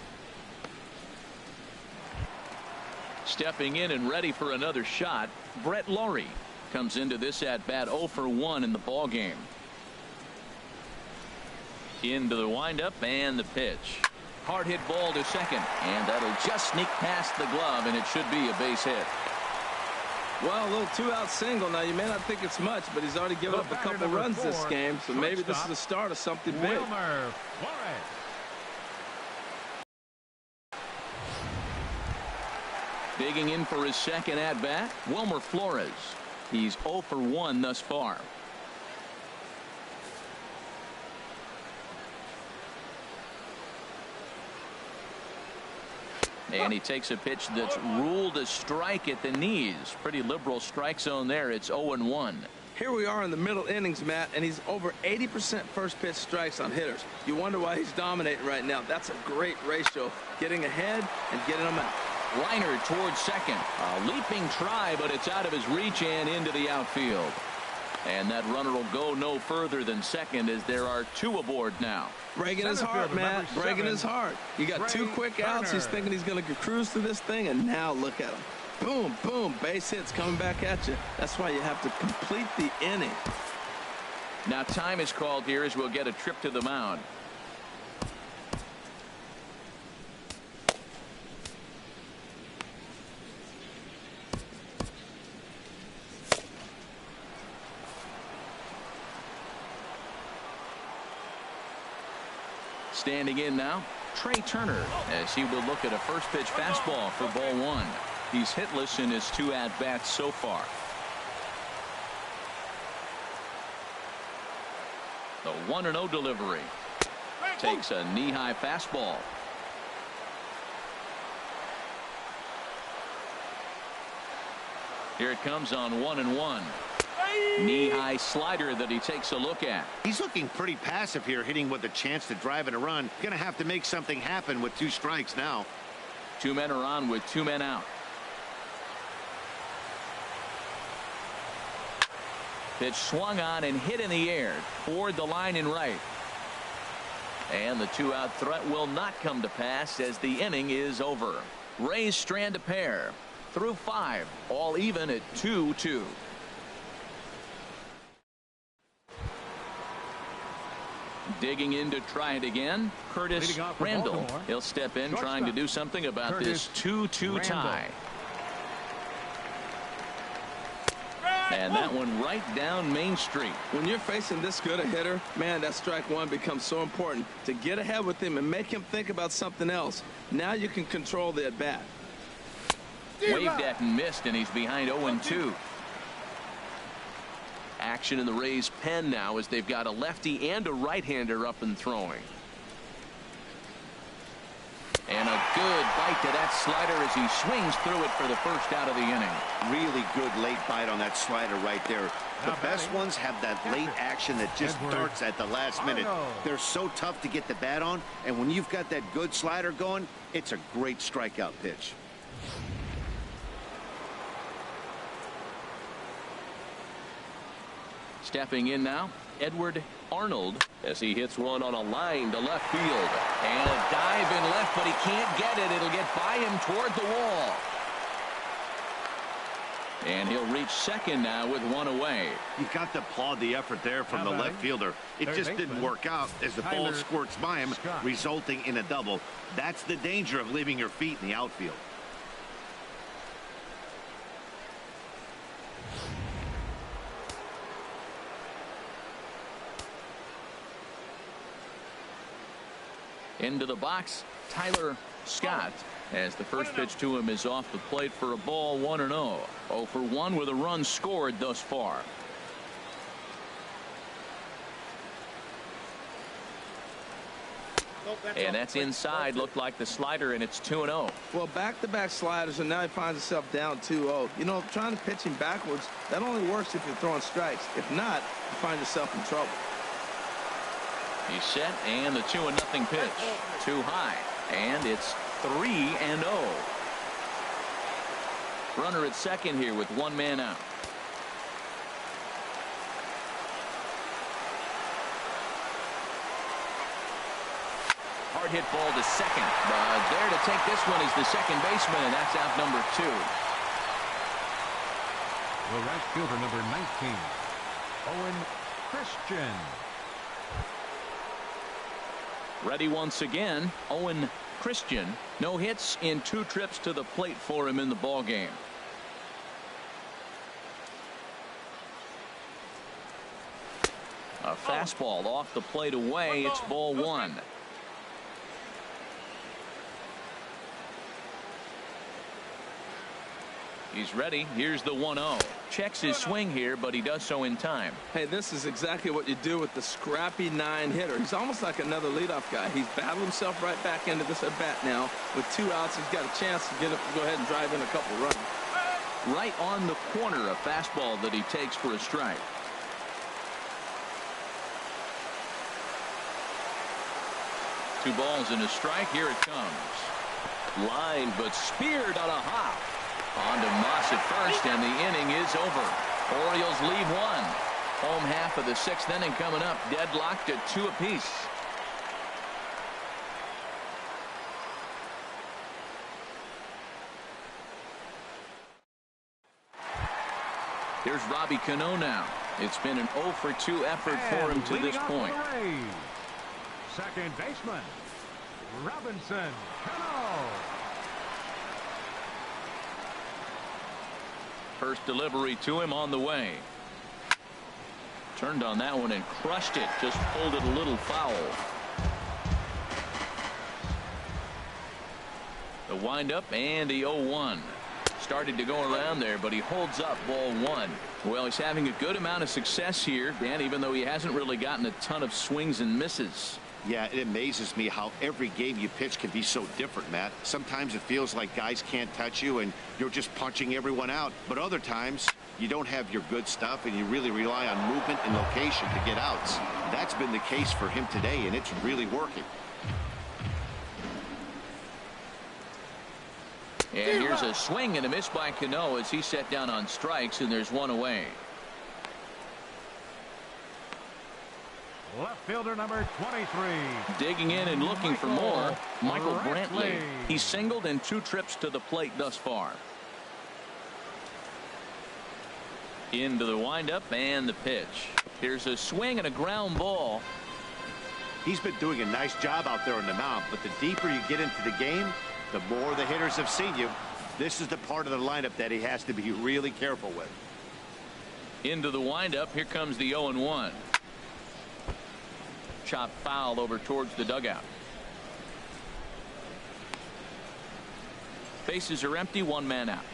Stepping in and ready for another shot, Brett Laurie comes into this at-bat 0 for 1 in the ball game. Into the windup and the pitch. Hard hit ball to second, and that'll just sneak past the glove, and it should be a base hit. Well, a little 2-out single. Now, you may not think it's much, but he's already given up a couple runs this game, so maybe this is the start of something big. Digging in for his second at-bat, Wilmer Flores. He's 0 for 1 thus far. And he takes a pitch that's ruled a strike at the knees. Pretty liberal strike zone there. It's 0-1. Here we are in the middle innings, Matt, and he's over 80% first pitch strikes on hitters. You wonder why he's dominating right now. That's a great ratio. Getting ahead and getting them out. Liner towards second. A leaping try, but it's out of his reach and into the outfield. And that runner will go no further than second as there are 2 aboard now. Breaking his heart, Matt. Breaking his heart. You got 2 quick outs. He's thinking he's going to cruise through this thing, and now look at him. Boom, boom, base hits coming back at you. That's why you have to complete the inning. Now time is called here as we'll get a trip to the mound. Standing in now, Trey Turner, as he will look at a first pitch fastball for ball 1. He's hitless in his 2 at-bats so far. The 1-0 delivery. Takes a knee-high fastball. Here it comes on 1-1. Knee-high slider that he takes a look at. He's looking pretty passive here, hitting with a chance to drive and a run. Gonna have to make something happen with 2 strikes now. 2 men are on with 2 men out. Pitch swung on and hit in the air toward the line and right. And the 2-out threat will not come to pass as the inning is over. Rays strand a pair through 5, all even at 2-2. Digging in to try it again, Curtis Randall. He'll step in trying to do something about this 2-2 tie. And that one right down Main Street. When you're facing this good a hitter, man, that strike 1 becomes so important to get ahead with him and make him think about something else. Now you can control the at bat. Waved at and missed, and he's behind 0-2. Action in the Rays pen now as they've got a lefty and a right-hander up and throwing. And a good bite to that slider as he swings through it for the first out of the inning. Really good late bite on that slider right there. The best ones have that late action that just darts at the last minute. They're so tough to get the bat on, and when you've got that good slider going, it's a great strikeout pitch. Stepping in now, Edward Arnold, as he hits one on a line to left field. And a dive in left, but he can't get it. It'll get by him toward the wall. And he'll reach second now with 1 away. You got to applaud the effort there from the left fielder. It just didn't work out as the ball squirts by him, resulting in a double. That's the danger of leaving your feet in the outfield. Into the box, Tyler Scott, as the first pitch to him is off the plate for a ball. 1-0. 0 for 1 with a run scored thus far. And that's inside. Looked like the slider, and it's 2-0. Well, back-to-back sliders, and now he finds himself down 2-0. You know, trying to pitch him backwards, that only works if you're throwing strikes. If not, you find yourself in trouble. He's set, and the 2-0 pitch. Too high, and it's 3-0. Runner at second here with 1 man out. Hard hit ball to second, but there to take this one is the second baseman, and that's out number 2. The right fielder, number 19, Owen Christian. Ready once again, Owen Christian. No hits in 2 trips to the plate for him in the ball game. A fastball off the plate away. It's ball 1. He's ready. Here's the 1-0. Checks his swing here, but he does so in time. Hey, this is exactly what you do with the scrappy 9 hitter. He's almost like another leadoff guy. He's battled himself right back into this at bat now. With 2 outs, he's got a chance to go ahead and drive in a couple runs. Right on the corner, a fastball that he takes for a strike. Two balls and a strike. Here it comes. Line, but speared on a hop. On to Moss at first, and the inning is over. Orioles leave 1. Home half of the 6th inning coming up. Deadlocked at 2 apiece. Here's Robbie Cano now. It's been an 0 for 2 effort for him to this point. Second baseman, Robinson Cano. First delivery to him on the way. Turned on that one and crushed it. Just pulled it a little foul. The windup and the 0-1. Started to go around there, but he holds up ball 1. Well, he's having a good amount of success here, Dan, even though he hasn't really gotten a ton of swings and misses. Yeah, it amazes me how every game you pitch can be so different, Matt. Sometimes it feels like guys can't touch you and you're just punching everyone out. But other times you don't have your good stuff and you really rely on movement and location to get outs. That's been the case for him today, and it's really working. And here's a swing and a miss by Cano as he's set down on strikes, and there's 1 away. Left fielder number 23. Digging in and looking for more, Michael Brantley. He's singled in 2 trips to the plate thus far. Into the windup and the pitch. Here's a swing and a ground ball. He's been doing a nice job out there on the mound, but the deeper you get into the game, the more the hitters have seen you. This is the part of the lineup that he has to be really careful with. Into the windup. Here comes the 0-1. Chop foul over towards the dugout. Bases are empty. 1 man out.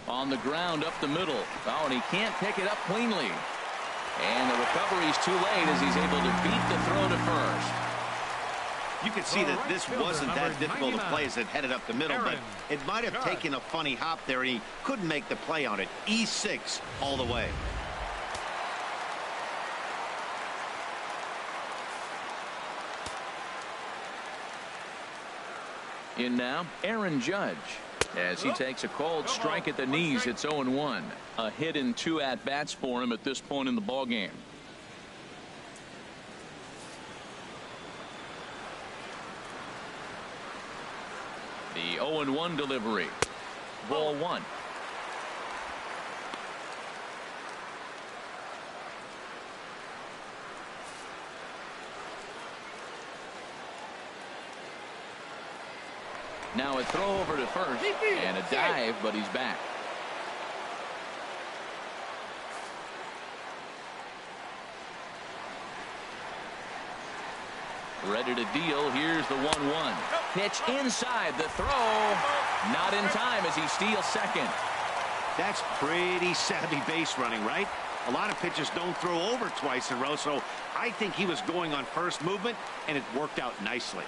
On the ground up the middle. Oh, and he can't pick it up cleanly. And the recovery's too late as he's able to beat the throw to first. You can see that this wasn't that difficult to play as it headed up the middle, but it might have taken a funny hop there, and he couldn't make the play on it. E6 all the way. In now, Aaron Judge. As he takes a cold strike at the knees, it's 0-1. A hit in 2 at-bats for him at this point in the ballgame. The 0-1 delivery. Ball 1. Now a throw over to first and a dive, but he's back. Ready to deal. Here's the 1-1. Pitch inside. The throw not in time as he steals second. That's pretty savvy base running, right? A lot of pitchers don't throw over twice in a row, so I think he was going on first movement, and it worked out nicely.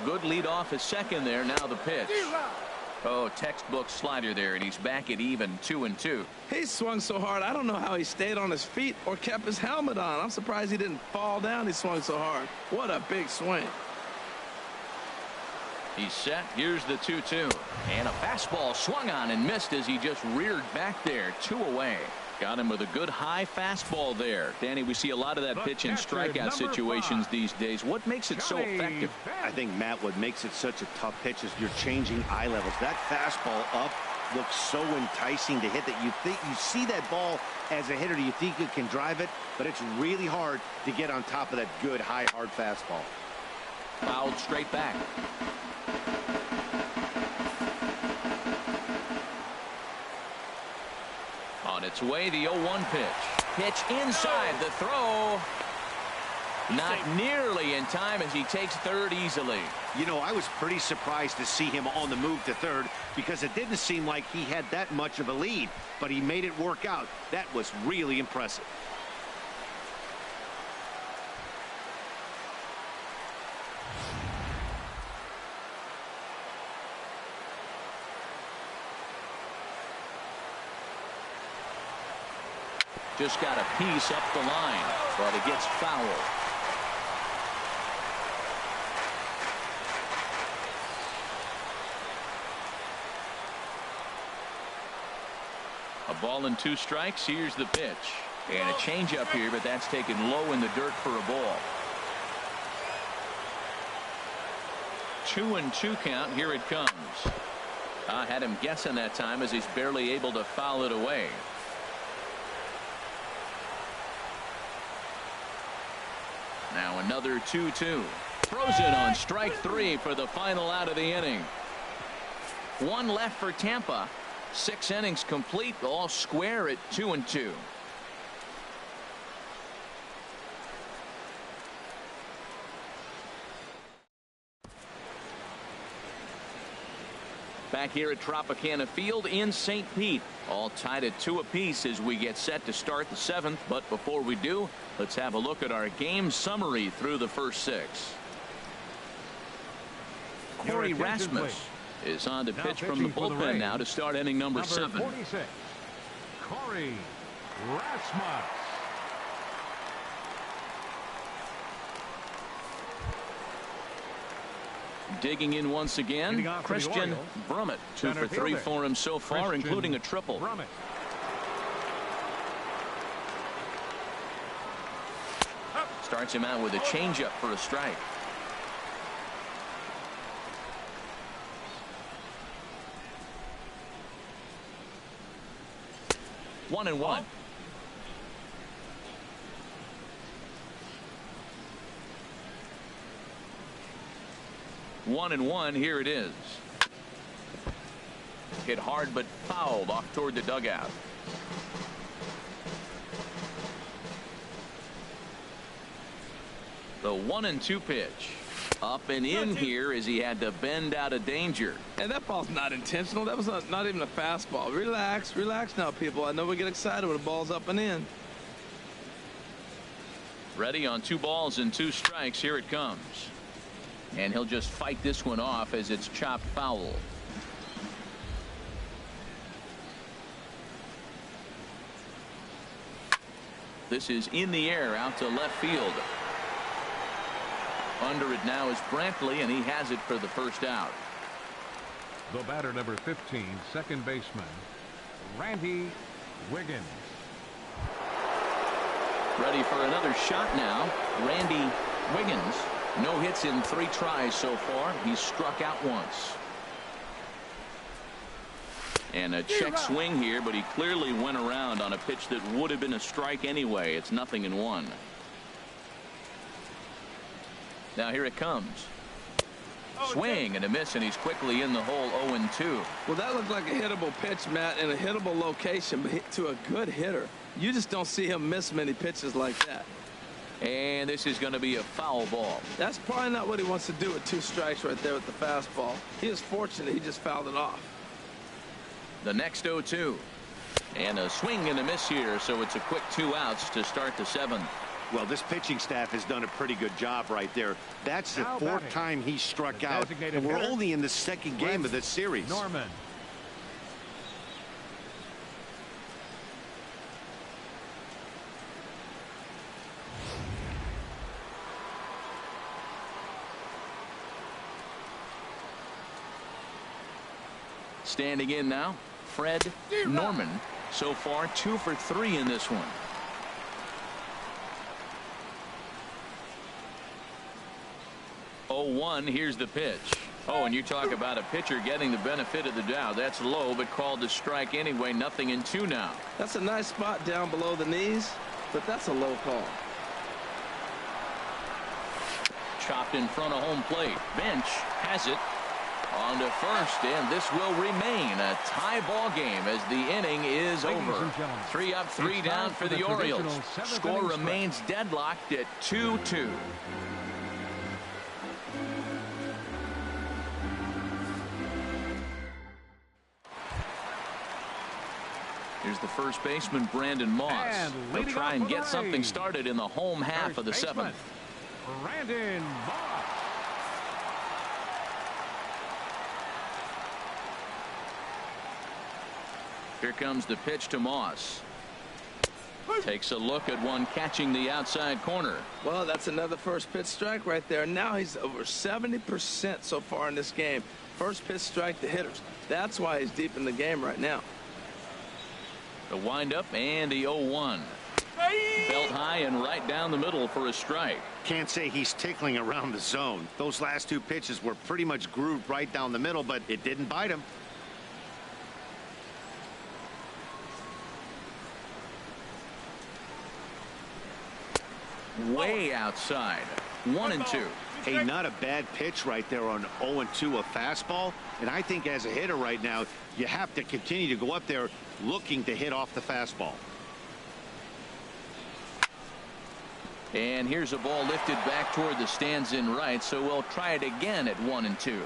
Good lead off his second there. Now the pitch. Oh, textbook slider there, and he's back at even 2-2. He swung so hard, I don't know how he stayed on his feet or kept his helmet on. I'm surprised he didn't fall down. He swung so hard. What a big swing. He's set. Here's the 2-2. And a fastball swung on and missed as he just reared back there. 2 away. Got him with a good high fastball there. Danny, we see a lot of that pitch in strikeout situations these days. What makes it so effective? I think, Matt, what makes it such a tough pitch is you're changing eye levels. That fastball up looks so enticing to hit that you think you see that ball as a hitter. You think you can drive it, but it's really hard to get on top of that good high hard fastball. Fouled straight back. its way, the 0-1 pitch. Pitch inside, the throw. Not nearly in time as he takes third easily. You know, I was pretty surprised to see him on the move to third because it didn't seem like he had that much of a lead, but he made it work out. That was really impressive. Just got a piece up the line, but it gets fouled. A ball and 2 strikes. Here's the pitch. And a changeup here, but that's taken low in the dirt for a ball. 2-2 count. Here it comes. I had him guessing that time as he's barely able to foul it away. Now another 2-2. Throws it on strike 3 for the final out of the inning. 1 left for Tampa. 6 innings complete, all square at 2-2. Back here at Tropicana Field in St. Pete, all tied at 2 apiece as we get set to start the 7th. But before we do, let's have a look at our game summary through the first 6. Corey Rasmus is on to pitch from the bullpen now to start inning number 7. 46, Corey Rasmus. Digging in once again, Christian Brummett. 2 for 3 for him so far, including a triple. Brummett. Starts him out with a changeup for a strike. One and one. One and one. Here it is. Hit hard but fouled off toward the dugout. The 1-2 pitch. Up and in here as he had to bend out of danger. And that ball's not intentional. That was not even a fastball. Relax, relax now, people. I know we get excited when the ball's up and in. Ready on 2 balls and 2 strikes. Here it comes. And he'll just fight this one off as it's chopped foul. This is in the air out to left field. Under it now is Brantley, and he has it for the first out. The batter, number 15, second baseman, Randy Wiggins. Ready for another shot now. Randy Wiggins. No hits in 3 tries so far. He's struck out once. And a check swing here, but he clearly went around on a pitch that would have been a strike anyway. It's 0-1. Now here it comes. Swing and a miss, and he's quickly in the hole. 0-2. Well, that looked like a hittable pitch, Matt, in a hittable location, but to a good hitter. You just don't see him miss many pitches like that. And this is going to be a foul ball. That's probably not what he wants to do with 2 strikes right there with the fastball. He is fortunate he just fouled it off. The next 0-2. And a swing and a miss here, so it's a quick 2 outs to start the 7th. Well, this pitching staff has done a pretty good job right there. That's the 4th time he struck out, and we're only in the 2nd game of this series. Norman. Standing in now, Fred Norman. So far 2 for 3 in this one. 0-1. Here's the pitch. Oh, and you talk about a pitcher getting the benefit of the doubt. That's low, but called to strike anyway. 0-2 now. That's a nice spot down below the knees, but that's a low call. Chopped in front of home plate. Bench has it. On to first, and this will remain a tie ball game as the inning is over. 3 up, 3 down for the Orioles. Score remains deadlocked at 2-2. Here's the first baseman, Brandon Moss. He'll try and get something started in the home half of the 7th. Brandon Moss. Here comes the pitch to Moss. Takes a look at one catching the outside corner. Well, that's another first pitch strike right there. Now he's over 70% so far in this game. First pitch strike to hitters. That's why he's deep in the game right now. The windup and the 0-1. Belt high and right down the middle for a strike. Can't say he's tickling around the zone. Those last 2 pitches were pretty much grooved right down the middle, but it didn't bite him. Way outside. 1-2. Hey, not a bad pitch right there on 0-2, a fastball. And I think as a hitter right now, you have to continue to go up there looking to hit off the fastball. And here's a ball lifted back toward the stands in right, so we'll try it again at 1-2.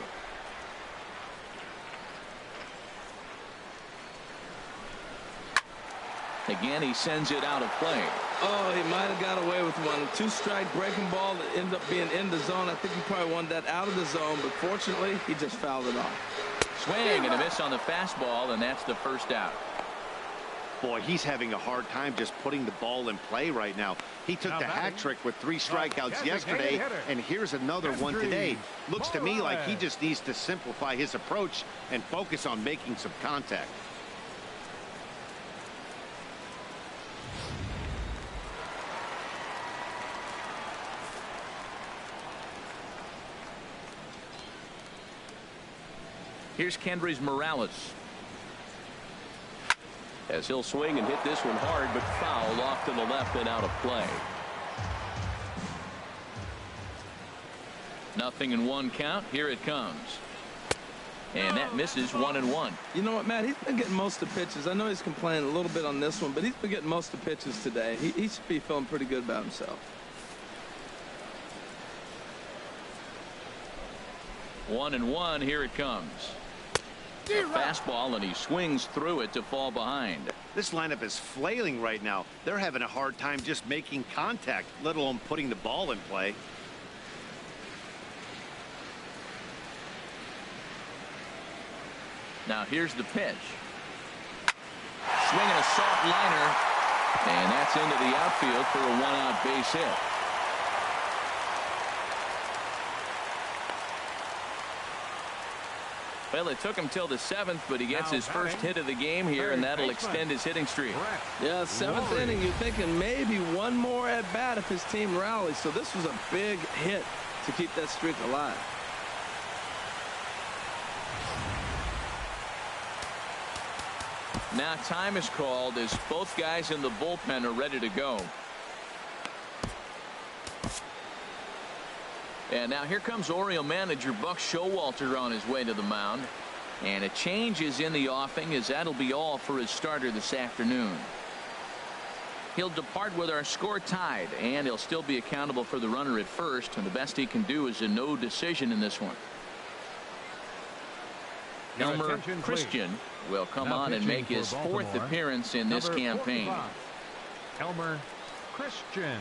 Again, he sends it out of play. Oh, he might have got away with one. 2-strike breaking ball that ended up being in the zone. I think he probably wanted that out of the zone, but fortunately, he just fouled it off. Swing and a miss on the fastball, and that's the first out. Boy, he's having a hard time just putting the ball in play right now. He took the hat trick with 3 strikeouts yesterday, and here's another one today. Looks to me like he just needs to simplify his approach and focus on making some contact. Here's Kendrys Morales. As he'll swing and hit this one hard, but foul off to the left and out of play. 0-1 count. Here it comes. And that misses 1-1. You know what, Matt? He's been getting most of the pitches. I know he's complaining a little bit on this one, but he's been getting most of the pitches today. He should be feeling pretty good about himself. 1-1. Here it comes. A fastball, and he swings through it to fall behind. This lineup is flailing right now. They're having a hard time just making contact, let alone putting the ball in play. Now here's the pitch. Swinging a soft liner, and that's into the outfield for a 1-out base hit. Well, it took him till the 7th, but he gets his first hit of the game here, and that'll extend his hitting streak. Yeah, 7th inning, you're thinking maybe one more at bat if his team rallies. So this was a big hit to keep that streak alive. Now time is called as both guys in the bullpen are ready to go. And now here comes Oriole manager Buck Showalter on his way to the mound. And a change is in the offing, as that'll be all for his starter this afternoon. He'll depart with our score tied, and he'll still be accountable for the runner at first, and the best he can do is a no decision in this one. Elmer Christian will come on and make his 4th appearance in this campaign. Elmer Christian.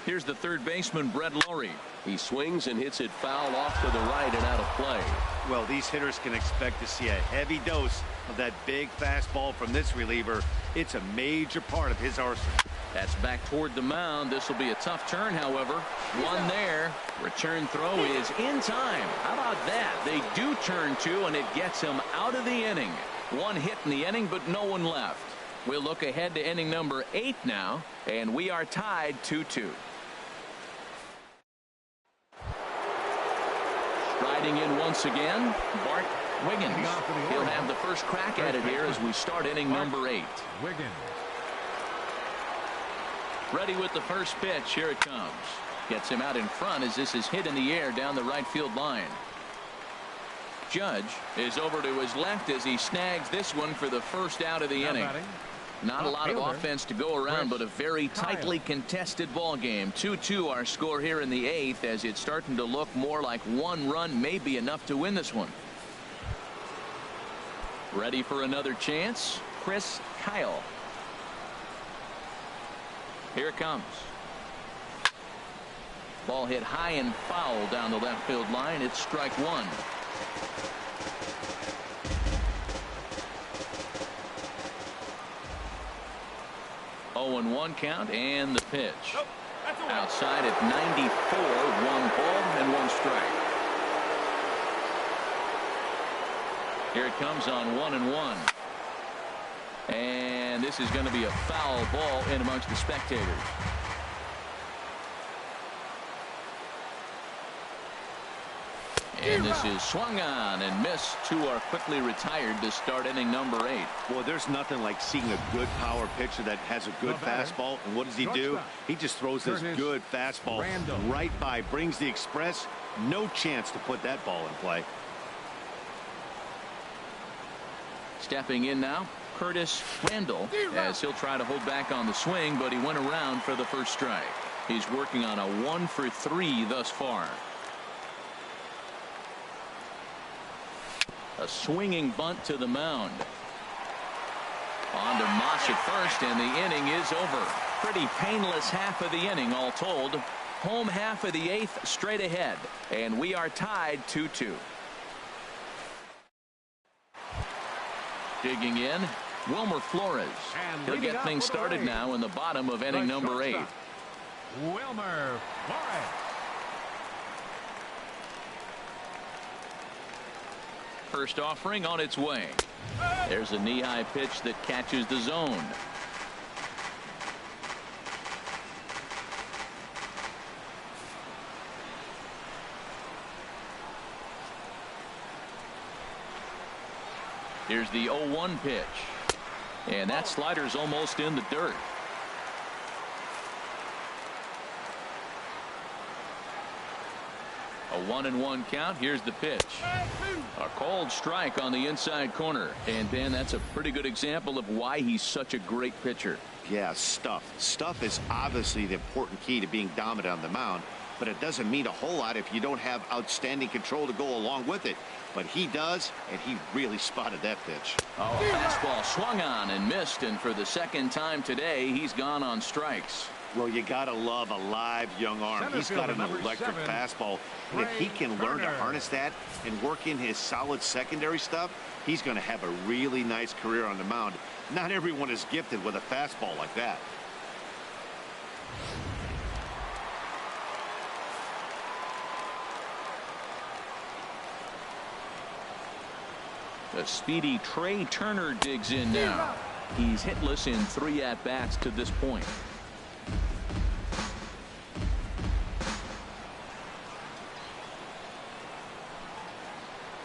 Here's the third baseman, Brett Lowry. He swings and hits it foul off to the right and out of play. Well, these hitters can expect to see a heavy dose of that big fastball from this reliever. It's a major part of his arsenal. That's back toward the mound. This will be a tough turn, however. One there. Return throw is in time. How about that? They do turn 2, and it gets him out of the inning. 1 hit in the inning, but no one left. We'll look ahead to inning number 8 now, and we are tied 2-2. Striding in once again, Bart Wiggins. He'll have the first crack at it here as we start inning number 8. Wiggins. Ready with the first pitch. Here it comes. Gets him out in front as this is hit in the air down the right field line. Judge is over to his left as he snags this one for the first out of the inning. Not a lot of offense to go around, but a very tightly contested ball game. 2-2 our score here in the 8th, as it's starting to look more like one run may be enough to win this one. Ready for another chance. Chris Kyle. Here it comes. Ball hit high and foul down the left field line. It's strike 1. Oh, and 1 count, and the pitch. Outside at 94, 1 ball and 1 strike. Here it comes on 1-1. And this is going to be a foul ball in amongst the spectators. And this is swung on and missed. 2 are quickly retired to start inning number 8. Well, there's nothing like seeing a good power pitcher that has a good fastball. And what does he do? He just throws this good fastball right by, brings the express. No chance to put that ball in play. Stepping in now, Curtis Randall, as he'll try to hold back on the swing, but he went around for the first strike. He's working on a 1-for-3 thus far. A swinging bunt to the mound. On to Moss at first, and the inning is over. Pretty painless half of the inning all told. Home half of the 8th straight ahead, and we are tied 2-2. Digging in, Wilmer Flores. He'll get things started now in the bottom of inning number 8. Wilmer Flores. First offering on its way. There's a knee-high pitch that catches the zone. Here's the 0-1 pitch. And that slider's almost in the dirt. A 1-1 count. Here's the pitch. A cold strike on the inside corner. And Dan, that's a pretty good example of why he's such a great pitcher. Yeah, stuff. Stuff is obviously the important key to being dominant on the mound, but it doesn't mean a whole lot if you don't have outstanding control to go along with it. But he does, and he really spotted that pitch. Oh, fastball swung on and missed, and for the second time today, he's gone on strikes. Well, you gotta love a live young arm. He's got an electric fastball, and if he can learn to harness that and work in his solid secondary stuff, he's going to have a really nice career on the mound. Not everyone is gifted with a fastball like that. The speedy Trey Turner digs in now. He's hitless in 3 at-bats to this point.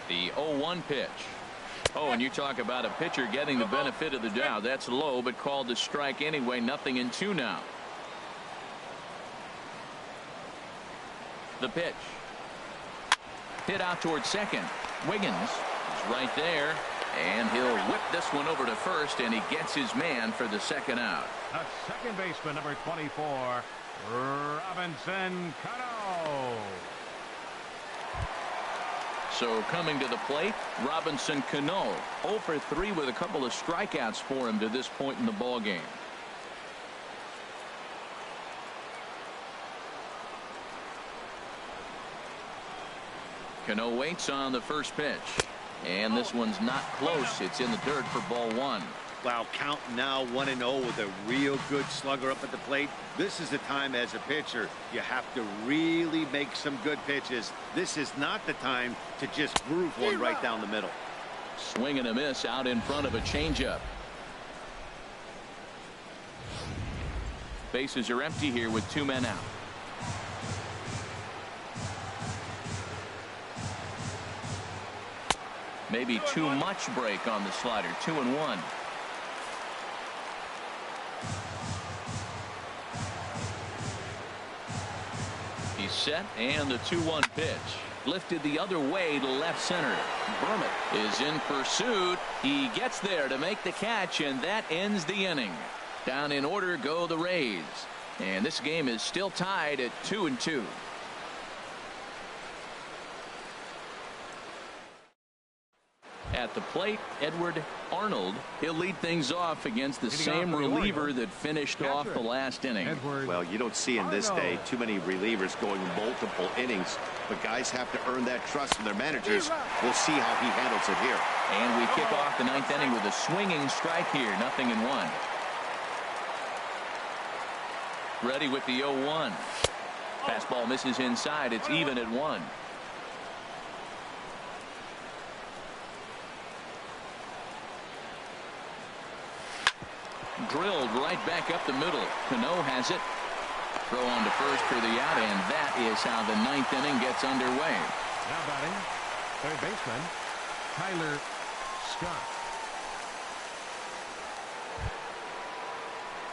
The 0-1 pitch. Oh, and you talk about a pitcher getting the benefit of the doubt. That's low, but called to strike anyway. 0-2 now. The pitch. Hit out towards second. Wiggins is right there, and he'll whip this one over to first, and he gets his man for the second out. A second baseman, number 24, Robinson Cano. So coming to the plate, Robinson Cano, 0 for 3 with a couple of strikeouts for him to this point in the ball game. Cano waits on the first pitch, and this one's not close. It's in the dirt for ball 1. Wow, count now 1-0 with a real good slugger up at the plate. This is the time as a pitcher you have to really make some good pitches. This is not the time to just groove one right down the middle. Swing and a miss out in front of a changeup. Bases are empty here with 2 men out. Maybe too much break on the slider. 2-1. He's set, and the 2-1 pitch. Lifted the other way to left center. Brummett is in pursuit. He gets there to make the catch, and that ends the inning. Down in order go the Rays. And this game is still tied at 2-2. At the plate, Edward Arnold. He'll lead things off against the same reliever that finished off the last inning. Well, you don't see in this day too many relievers going multiple innings, but guys have to earn that trust from their managers. We'll see how he handles it here. And we kick off the 9th inning with a swinging strike here. 0-1. Ready with the 0-1. Fastball misses inside. It's even at 1. Drilled right back up the middle. Cano has it. Throw on to first for the out, and that is how the 9th inning gets underway. Now batting, third baseman Tyler Scott.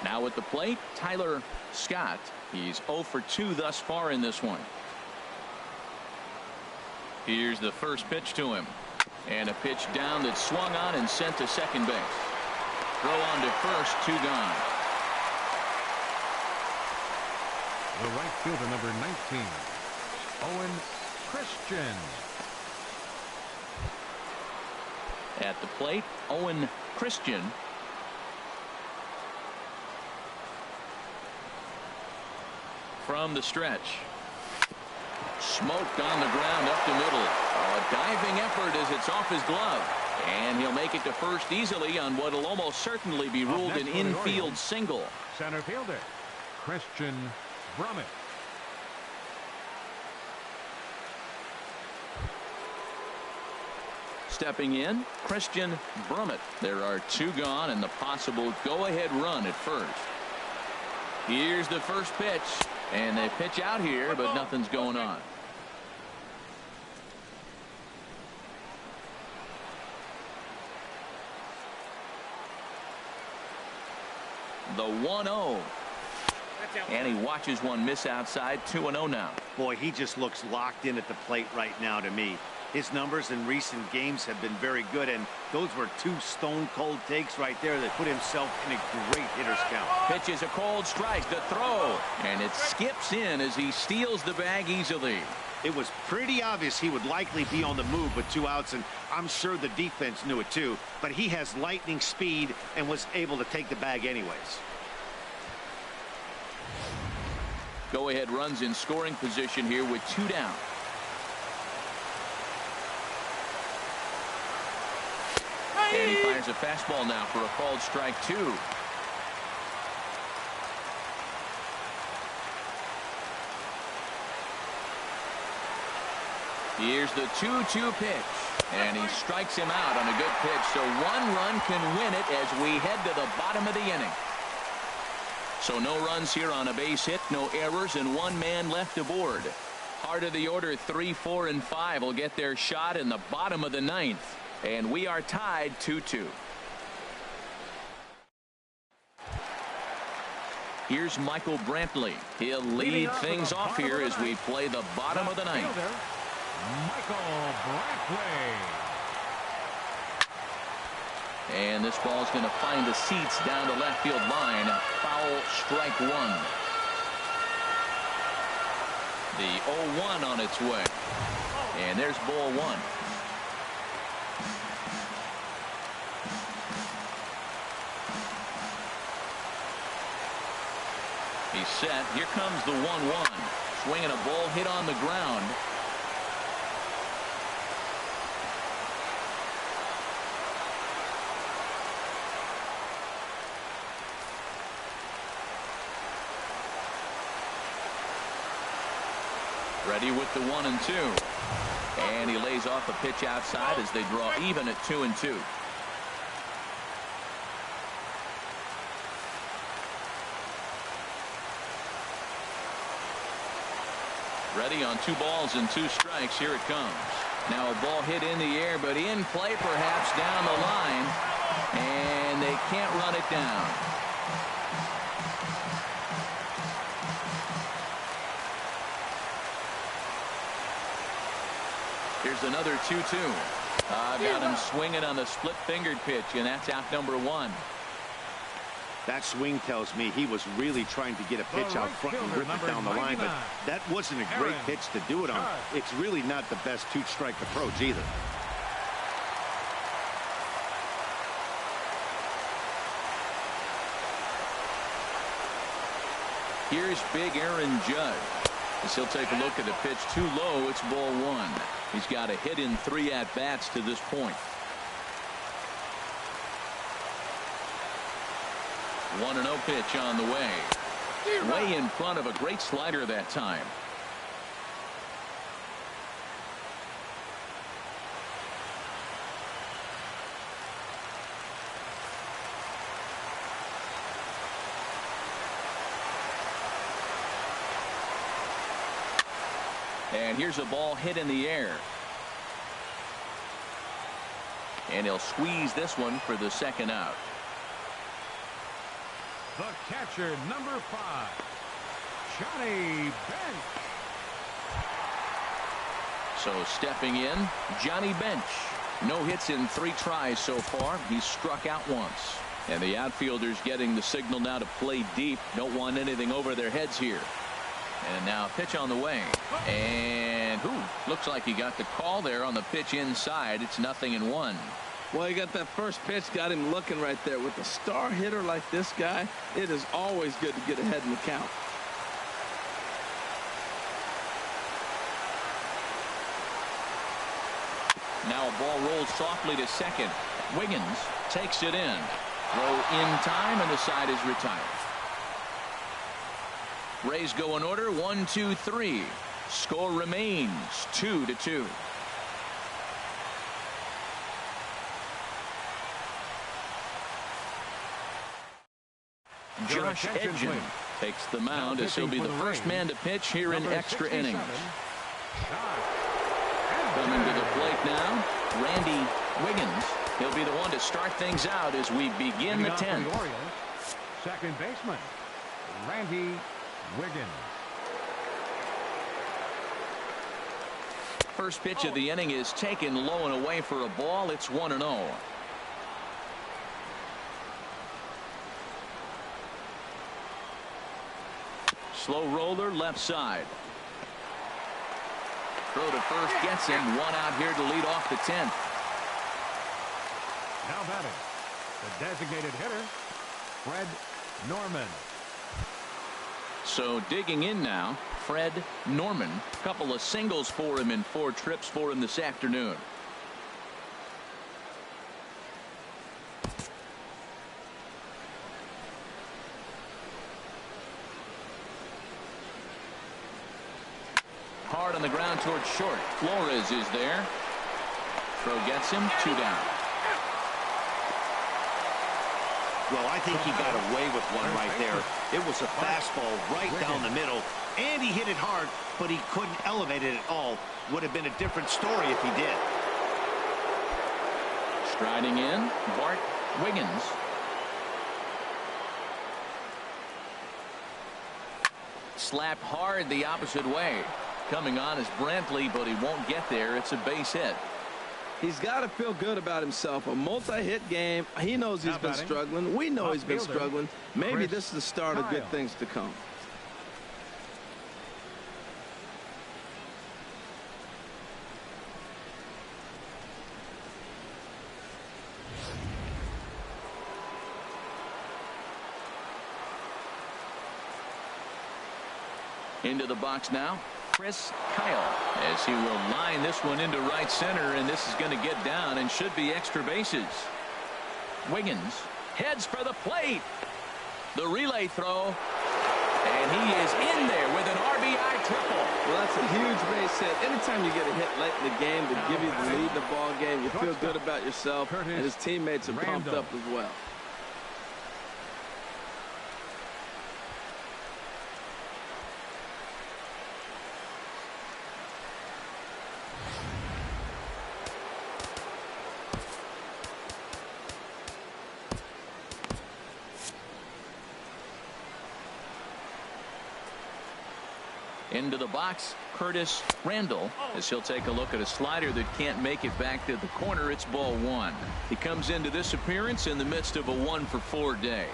Now at the plate, Tyler Scott. He's 0 for 2 thus far in this one. Here's the first pitch to him. And a pitch down that swung on and sent to second base. Throw on to first, 2 gone. The right fielder, number 19, Owen Christian. At the plate, Owen Christian. From the stretch. Smoked on the ground up the middle. A diving effort as it's off his glove. And he'll make it to first easily on what will almost certainly be ruled an infield single. Center fielder Christian Brummett. Stepping in, Christian Brummett. There are 2 gone and the possible go-ahead run at first. Here's the first pitch. And they pitch out here, but nothing's going on. The 1-0. And he watches one miss outside. 2-0 now. Boy, he just looks locked in at the plate right now to me. His numbers in recent games have been very good, and those were 2 stone-cold takes right there that put himself in a great hitter's count. Pitch is a cold strike. The throw. And it skips in as he steals the bag easily. It was pretty obvious he would likely be on the move with 2 outs, and I'm sure the defense knew it too. But he has lightning speed and was able to take the bag anyways. Go-ahead runs in scoring position here with 2 down. And he fires a fastball now for a called strike 2. Here's the 2-2 pitch. And he strikes him out on a good pitch. So 1 run can win it as we head to the bottom of the inning. So no runs here on a base hit, no errors, and 1 man left aboard. Heart of the order, 3, 4, and 5 will get their shot in the bottom of the 9th. And we are tied 2-2. Here's Michael Brantley. He'll lead things off here as we play the bottom of the 9th. Michael Brantley. And this ball's going to find the seats down the left field line. Foul, strike 1. The 0-1 on its way. And there's ball 1. He's set. Here comes the 1-1. Swinging a ball hit on the ground. Ready with the 1 and 2. And he lays off a pitch outside as they draw even at 2 and 2. Ready on 2 balls and 2 strikes. Here it comes. Now a ball hit in the air, but in play perhaps down the line. And they can't run it down. Here's another 2-2. Got him swinging on the split-fingered pitch, and that's out number 1. That swing tells me he was really trying to get a pitch out front and rip it down the line, but that wasn't a great pitch to do it on. It's really not the best 2-strike approach either. Here's big Aaron Judge. As he'll take a look at the pitch too low. It's ball 1. He's got a hit in 3 at-bats to this point. 1-0 pitch on the way. Way in front of a great slider that time. And here's a ball hit in the air. And he'll squeeze this one for the 2nd out. The catcher, number 5, Johnny Bench. So stepping in, Johnny Bench. No hits in 3 tries so far. He's struck out once. And the outfielders getting the signal now to play deep. Don't want anything over their heads here. And now pitch on the way. And looks like he got the call there on the pitch inside. It's 0-1. Well, he got that first pitch, got him looking right there. With a star hitter like this guy, it is always good to get ahead in the count. Now a ball rolls softly to 2nd. Wiggins takes it in. Throw in time, and the side is retired. Rays go in order, 1, 2, 3. Score remains 2-2. Josh Edgen takes the mound as he'll be the first man to pitch here in extra innings. Coming to the plate now, Randy Wiggins. He'll be the one to start things out as we begin the 10th. Second baseman, Randy Wiggins. First pitch of the inning is taken low and away for a ball. It's 1-0. Slow roller left side. Throw to first gets him. 1 out here to lead off the 10th. Now batting, the designated hitter, Fred Norman. So digging in now, Fred Norman. Couple of singles for him in 4 trips for him this afternoon. Hard on the ground towards short. Flores is there. Throw gets him. 2 down. Well, I think he got away with one right there. It was a fastball right down the middle, and he hit it hard, but he couldn't elevate it at all. Would have been a different story if he did. Striding in, Bart Wiggins. Slapped hard the opposite way. Coming on is Brantley, but he won't get there. It's a base hit. He's got to feel good about himself. A multi-hit game. He knows he's been struggling. We know he's been struggling. Maybe this is the start of good things to come. Into the box now, Chris Kyle, as he will line this one into right center, and this is going to get down and should be extra bases. Wiggins heads for the plate. The relay throw, and he is in there with an RBI triple. Well, that's a huge base hit. Anytime you get a hit late in the game to give you the lead in the ball game, you feel good about yourself, and his teammates are pumped up as well. Into the box, Curtis Randall, as he'll take a look at a slider that can't make it back to the corner. It's ball one. He comes into this appearance in the midst of a 1-for-4 day.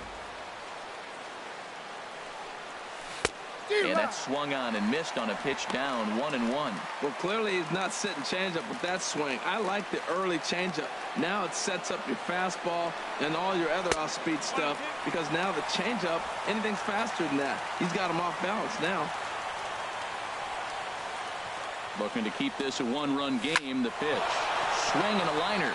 And that's swung on and missed on a pitch down 1-1. Well, clearly he's not sitting changeup with that swing. I like the early changeup. Now it sets up your fastball and all your other off-speed stuff, because now the changeup, anything's faster than that. He's got him off balance now. Looking to keep this a one-run game. The pitch. Swing and a liner.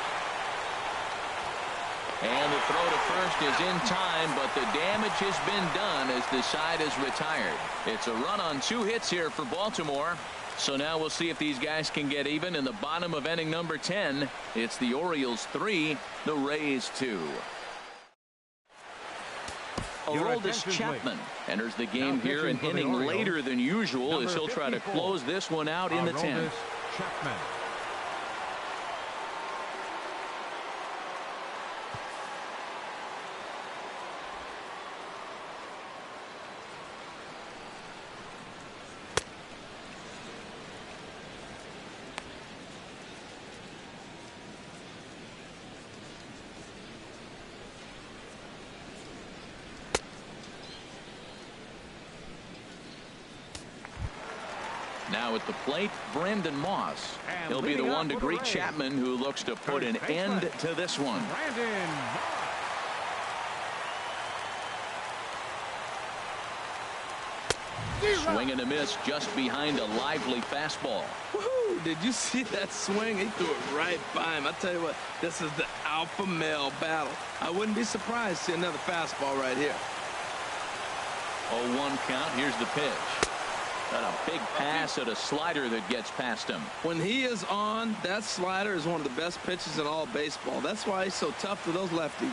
And the throw to first is in time, but the damage has been done as the side is retired. It's a run on 2 hits here for Baltimore. So now we'll see if these guys can get even in the bottom of inning number 10. It's the Orioles 3, the Rays 2. Aroldis Chapman enters the game here, an inning later than usual, as he'll try to close this one out in the 10th. Chapman. Now at the plate, Brandon Moss. He'll be the one to greet Chapman, who looks to put an end to this one. Brandon Moss. Swing and a miss just behind a lively fastball. Woohoo! Did you see that swing? He threw it right by him. I tell you what, this is the alpha male battle. I wouldn't be surprised to see another fastball right here. 0-1 count. Here's the pitch. Got a big pass at a slider that gets past him. When he is on, that slider is one of the best pitches in all baseball. That's why he's so tough to those lefties.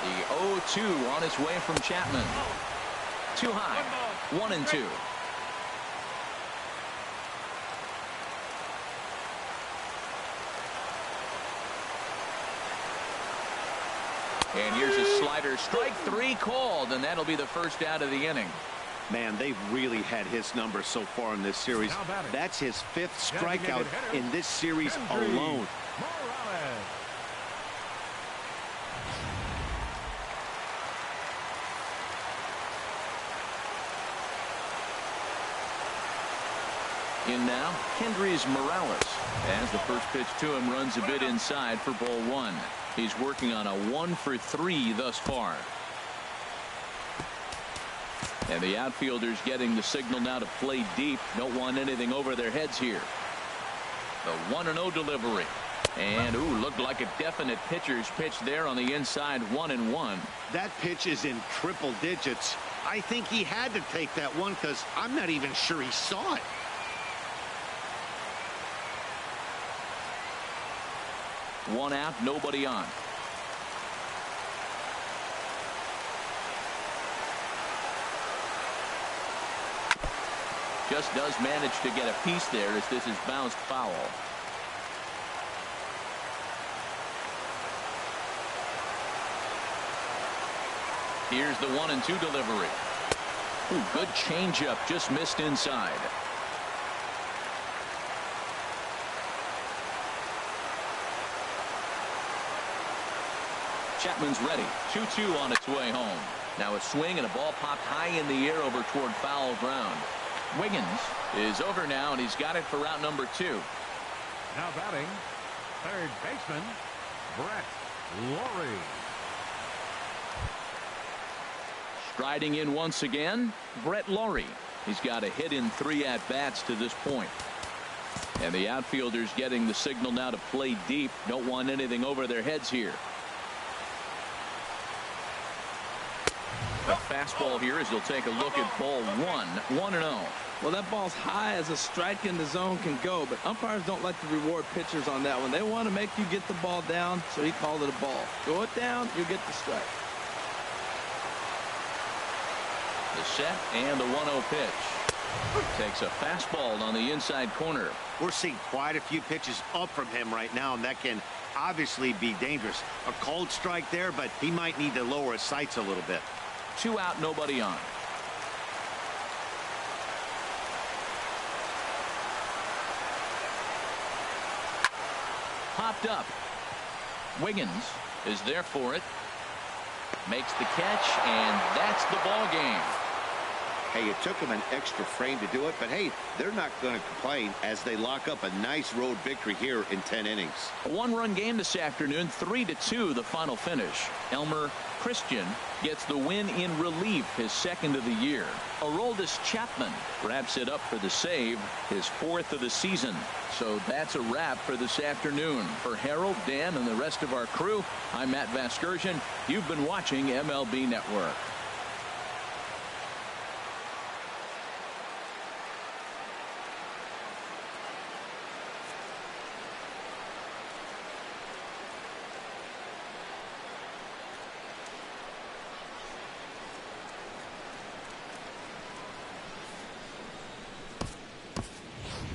The 0-2 on its way from Chapman. Too high. 1-2. And here's a slider. Strike 3 called, and that'll be the first out of the inning. Man, they've really had his number so far in this series. That's his 5th strikeout in this series alone. In now, Kendrys Morales, as the first pitch to him runs a bit inside for ball 1. He's working on a 1-for-3 thus far. And the outfielders getting the signal now to play deep. Don't want anything over their heads here. The 1-0 delivery. And, ooh, looked like a definite pitcher's pitch there on the inside. 1-1. That pitch is in triple digits. I think he had to take that one, because I'm not even sure he saw it. One out, nobody on. Just does manage to get a piece there as this is bounced foul. Here's the 1-2 delivery. Ooh, good changeup, just missed inside. Chapman's ready. 2-2 on its way home. Now a swing and a ball popped high in the air over toward foul ground. Wiggins is over now, and he's got it for route number 2. Now batting, third baseman, Brett Lawrie. Striding in once again, Brett Lawrie. He's got a hit in 3 at-bats to this point. And the outfielders getting the signal now to play deep. Don't want anything over their heads here. A fastball here as he'll take a look at ball 1. 1-0. Well, that ball's high as a strike in the zone can go, but umpires don't like to reward pitchers on that one. They want to make you get the ball down, so he called it a ball. Throw it down, you get the strike. The set and the 1-0 pitch. Takes a fastball on the inside corner. We're seeing quite a few pitches up from him right now, and that can obviously be dangerous. A cold strike there, but he might need to lower his sights a little bit. 2 out, nobody on. Popped up. Wiggins is there for it. Makes the catch, and that's the ball game. Hey, it took them an extra frame to do it, but hey, they're not going to complain as they lock up a nice road victory here in 10 innings. A 1-run game this afternoon, 3-2 the final finish. Elmer Christian gets the win in relief, his second of the year. Aroldis Chapman wraps it up for the save, his 4th of the season. So that's a wrap for this afternoon. For Harold, Dan, and the rest of our crew, I'm Matt Vasgersian. You've been watching MLB Network.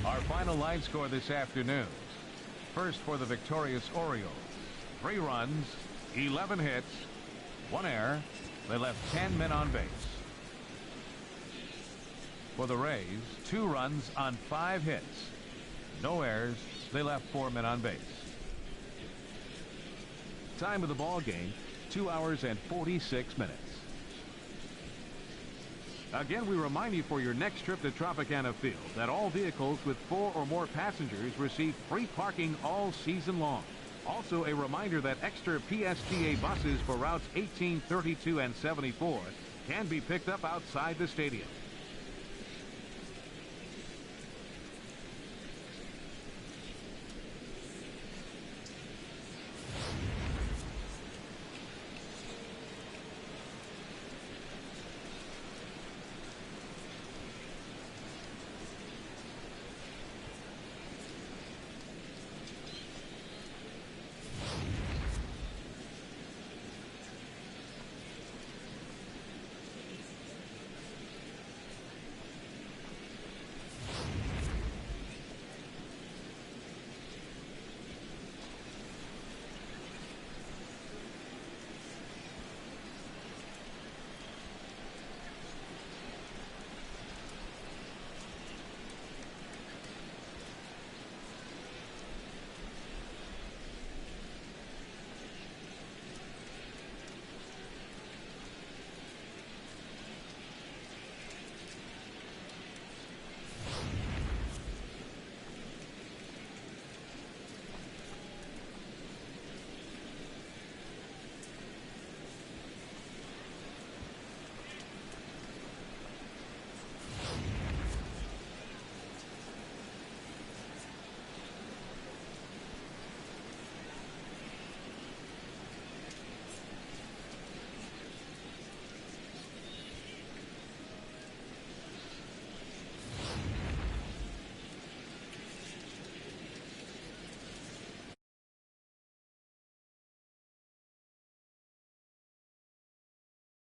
Our final line score this afternoon. First for the victorious Orioles. 3 runs, 11 hits, 1 error. They left 10 men on base. For the Rays, 2 runs on 5 hits. No errors. They left 4 men on base. Time of the ball game, 2 hours and 46 minutes. Again, we remind you for your next trip to Tropicana Field that all vehicles with 4 or more passengers receive free parking all season long. Also, a reminder that extra PSTA buses for routes 18, 32, and 74 can be picked up outside the stadium.